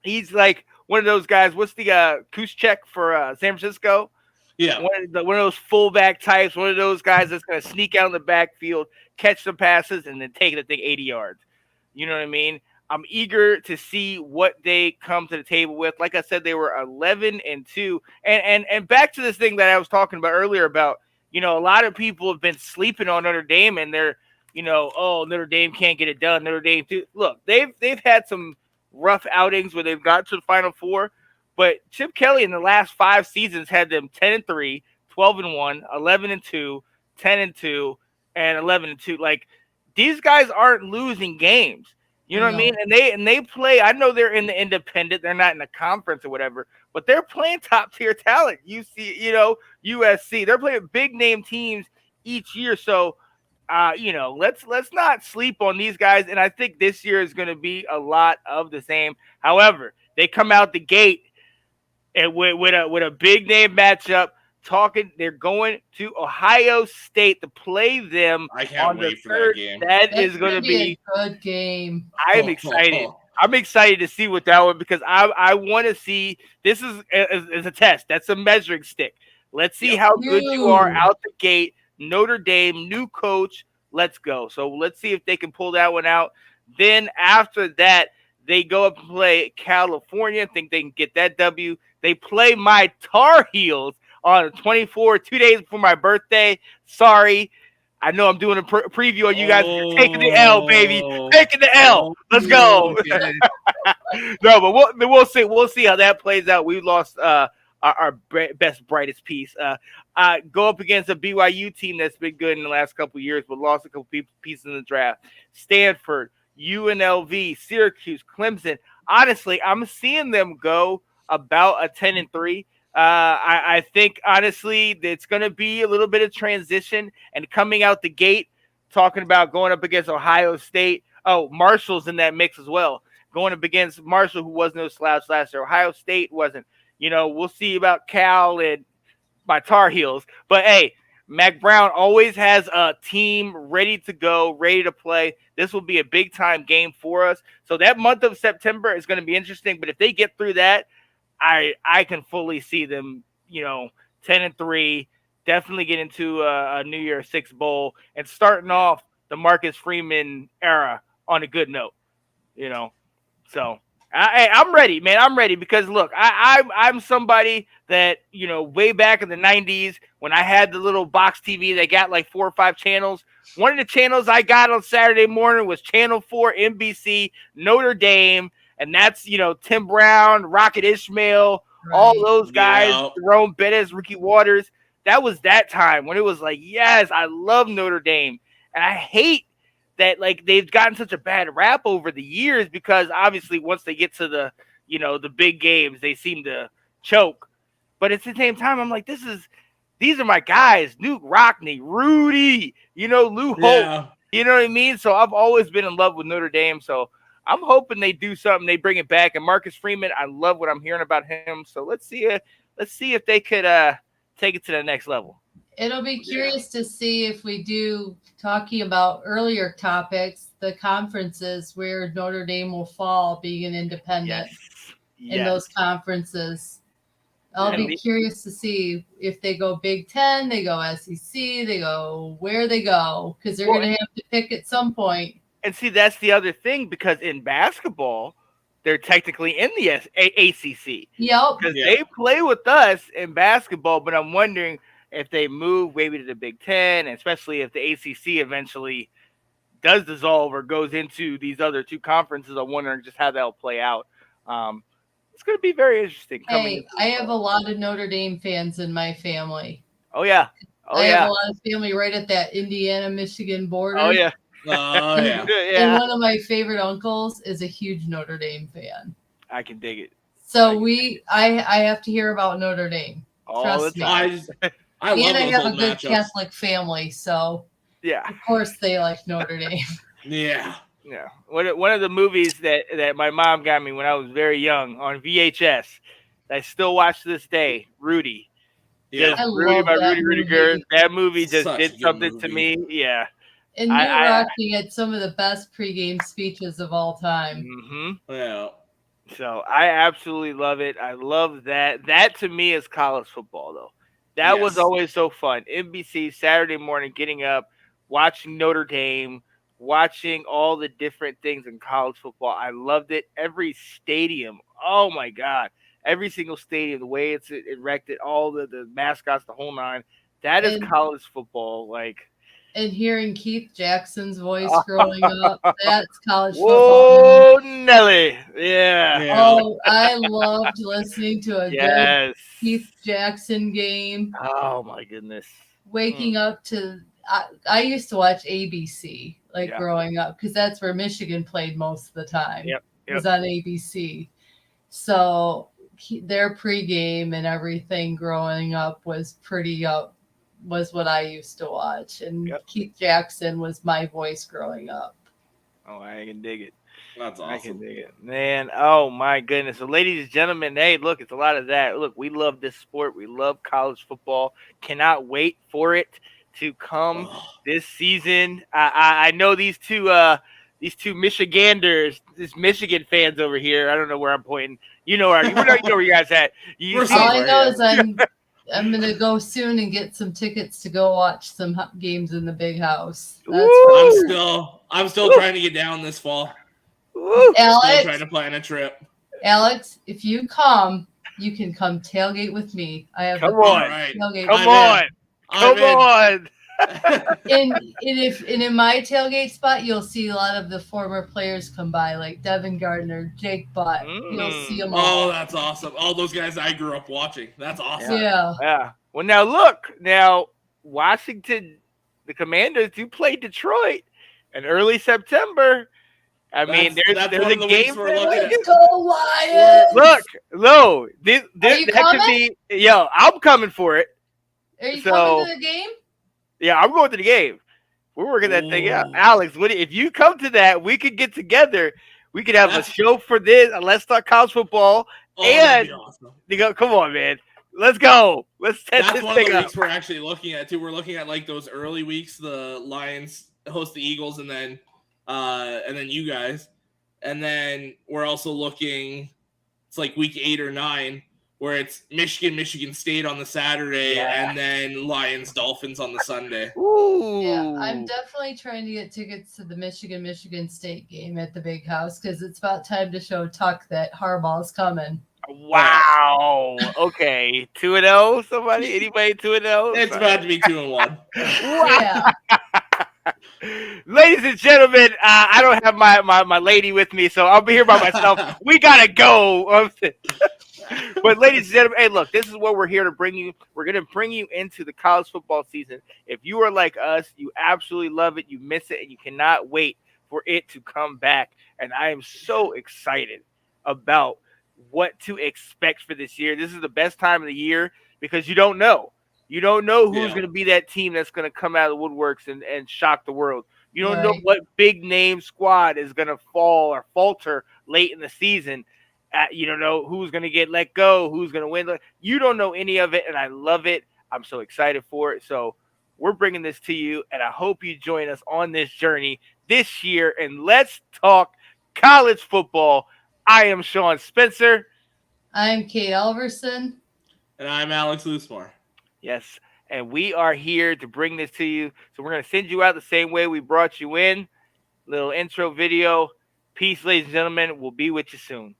he's like one of those guys. What's the Kuschek for San Francisco? Yeah. One of those fullback types, one of those guys that's going to sneak out in the backfield, catch some passes, and then take the thing 80 yards. You know what I mean? I'm eager to see what they come to the table with. Like I said, they were 11-2. And back to this thing that I was talking about earlier about, a lot of people have been sleeping on Notre Dame, and they're, Notre Dame can't get it done. Notre Dame, look, they've had some rough outings where they've got to the Final Four. But Chip Kelly in the last 5 seasons had them 10-3, 12-1, 11-2, 10-2, and 11-2. Like, these guys aren't losing games. You know what I mean? And they play. I know they're in the independent. They're not in the conference or whatever. But they're playing top tier talent. USC. They're playing big name teams each year. So, let's not sleep on these guys. And I think this year is going to be a lot of the same. However, they come out the gate. And with a big name matchup, they're going to Ohio State to play them. I can't wait for that game. That is going to be a good game. I'm excited. I'm excited to see what that one, because I want to see. This is a test. That's a measuring stick. Let's see how good you are out the gate. Notre Dame, new coach. Let's go. So let's see if they can pull that one out. Then after that, they go up and play California. Think they can get that W. They play my Tar Heels on the 24th, 2 days before my birthday. Sorry. I know I'm doing a preview on you guys. You're taking the L, baby. Taking the L. Let's go. No, but we'll see. We'll see how that plays out. We lost our best, brightest piece. Go up against a BYU team that's been good in the last couple of years, but lost a couple pieces in the draft. Stanford, UNLV, Syracuse, Clemson. Honestly, I'm seeing them go about a 10-3. I think, honestly, it's going to be a little bit of transition, and coming out the gate, talking about going up against Ohio State. Oh, Marshall's in that mix as well. Going up against Marshall, who was no slouch last year. Ohio State wasn't. We'll see about Cal and my Tar Heels. But, hey, Mac Brown always has a team ready to go, ready to play. This will be a big-time game for us. So that month of September is going to be interesting. But if they get through that, I can fully see them, 10-3, definitely get into a New Year's Six bowl and starting off the Marcus Freeman era on a good note, So I'm ready, man. I'm ready because look, I'm somebody that, way back in the 90s when I had the little box TV that got like 4 or 5 channels. One of the channels I got on Saturday morning was Channel 4, NBC, Notre Dame. And that's, Tim Brown, Rocket Ishmael, all those guys, Jerome Bettis, Ricky Waters. That was that time when it was like, yes, I love Notre Dame. And I hate that, like, they've gotten such a bad rap over the years because obviously once they get to the, the big games, they seem to choke. But at the same time, I'm like, this is these are my guys, Nuke Rockney, Rudy, Lou Holt. Yeah. You know what I mean? So I've always been in love with Notre Dame. So I'm hoping they do something, they bring it back. And Marcus Freeman, I love what I'm hearing about him. So let's see if they could take it to the next level. It'll be curious to see if we do, talking about earlier topics, the conferences where Notre Dame will fall being an independent in those conferences. I'll be curious to see if they go Big Ten, they go SEC, they go where they go, because they're going to have to pick at some point. And see, that's the other thing, because in basketball, they're technically in the ACC. Yep. Because they play with us in basketball, but I'm wondering if they move maybe to the Big Ten, and especially if the ACC eventually does dissolve or goes into these other two conferences. I'm wondering just how that'll play out. It's going to be very interesting. Hey, I have a lot of Notre Dame fans in my family. Oh, yeah. I have a lot of family right at that Indiana-Michigan border. Oh, yeah. And one of my favorite uncles is a huge Notre Dame fan. I can dig it. So I have to hear about Notre Dame. Trust me. I love and I those have a old good matchups. Catholic family, so of course they like Notre Dame. Yeah. One of the movies that my mom got me when I was very young on VHS, that I still watch to this day, Rudy. Yeah, Rudy by Rudy movie. Rudiger. That movie just Such a did good something movie. to me. Yeah. And New Rocky had some of the best pregame speeches of all time. Mm-hmm. Yeah. So I absolutely love it. I love that. That to me is college football, though. That was always so fun. NBC, Saturday morning, getting up, watching Notre Dame, watching all the different things in college football. I loved it. Every stadium. Oh, my God. Every single stadium, the way it's erected, all the mascots, the whole nine. That is college football. And hearing Keith Jackson's voice growing up, that's college football. football. Oh, Nelly. Yeah. Oh, I loved listening to a good Keith Jackson game. Oh, my goodness. Waking up to, I used to watch ABC, growing up, because that's where Michigan played most of the time. Yep. It was on ABC. So their pregame and everything growing up was was what I used to watch. And Keith Jackson was my voice growing up. Oh, I can dig it. That's awesome. I can dig it. Man, oh my goodness. So ladies and gentlemen, hey, look, it's a lot of that. Look, we love this sport. We love college football. Cannot wait for it to come this season. I know these two Michiganders, these Michigan fans over here. I don't know where I'm pointing. You know where you guys at. All I know is I'm gonna go soon and get some tickets to go watch some games in the big house. I'm still trying to get down this fall. Alex, still trying to plan a trip. Alex, if you come, you can come tailgate with me. I have Come on. tailgate. Come on. And in my tailgate spot, you'll see a lot of the former players come by, like Devin Gardner, Jake Butt. You'll see them all. Oh, that's awesome! All those guys I grew up watching. That's awesome. Yeah. Well, now look, Washington, the Commanders do play Detroit in early September. I mean, there's a game for Let's go Lions! Look, that coming? could be. Yo, I'm coming for it. Are you coming to the game? Yeah, I'm going to the game. We're working that thing out. Alex, if you come to that, we could get together. We could have a show for this. Let's talk college football. And awesome. You go, come on, man. Let's go. Let's set That's this one thing of the up. weeks we're actually looking at too. We're looking at those early weeks. The Lions host the Eagles, and then you guys, and then we're also looking. It's like week 8 or 9. Where it's Michigan State on the Saturday, and then Lions Dolphins on the Sunday. Ooh. Yeah, I'm definitely trying to get tickets to the Michigan State game at the big house, because it's about time to show Tuck that Harbaugh's coming. Wow. Okay. 2-0. Somebody? Anybody 2-0? It's about to be 2-1. Yeah. Ladies and gentlemen, I don't have my lady with me, so I'll be here by myself. We gotta go. But ladies and gentlemen, hey, look, this is what we're here to bring you. We're going to bring you into the college football season. If you are like us, you absolutely love it, you miss it, and you cannot wait for it to come back. And I am so excited about what to expect for this year. This is the best time of the year because you don't know. You don't know who's Yeah. going to be that team that's going to come out of the woodworks and shock the world. You don't know Right. what big name squad is going to fall or falter late in the season. You don't know who's going to get let go, who's going to win. You don't know any of it, and I love it. I'm so excited for it. So we're bringing this to you, and I hope you join us on this journey this year. And let's talk college football. I am Sean Spencer. I'm Kate Alverson. And I'm Alex Loosemore. Yes, and we are here to bring this to you. So we're going to send you out the same way we brought you in. Little intro video. Peace, ladies and gentlemen. We'll be with you soon.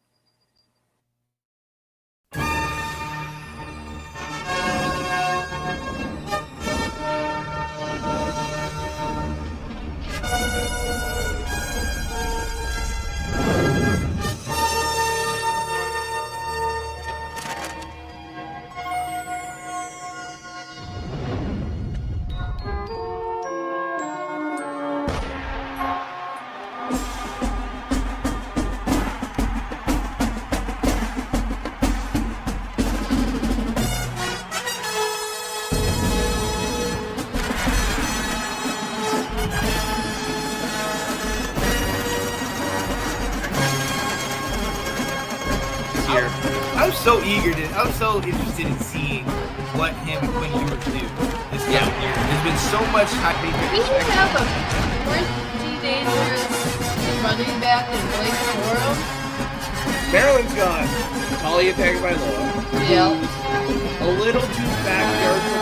I was so interested in seeing what him and Quinn Ewers do this year. There's been so much hype. We have a pretty dangerous running back in Blake Corum. Maryland's got Talia Tagovailoa. Yeah. A little too backyard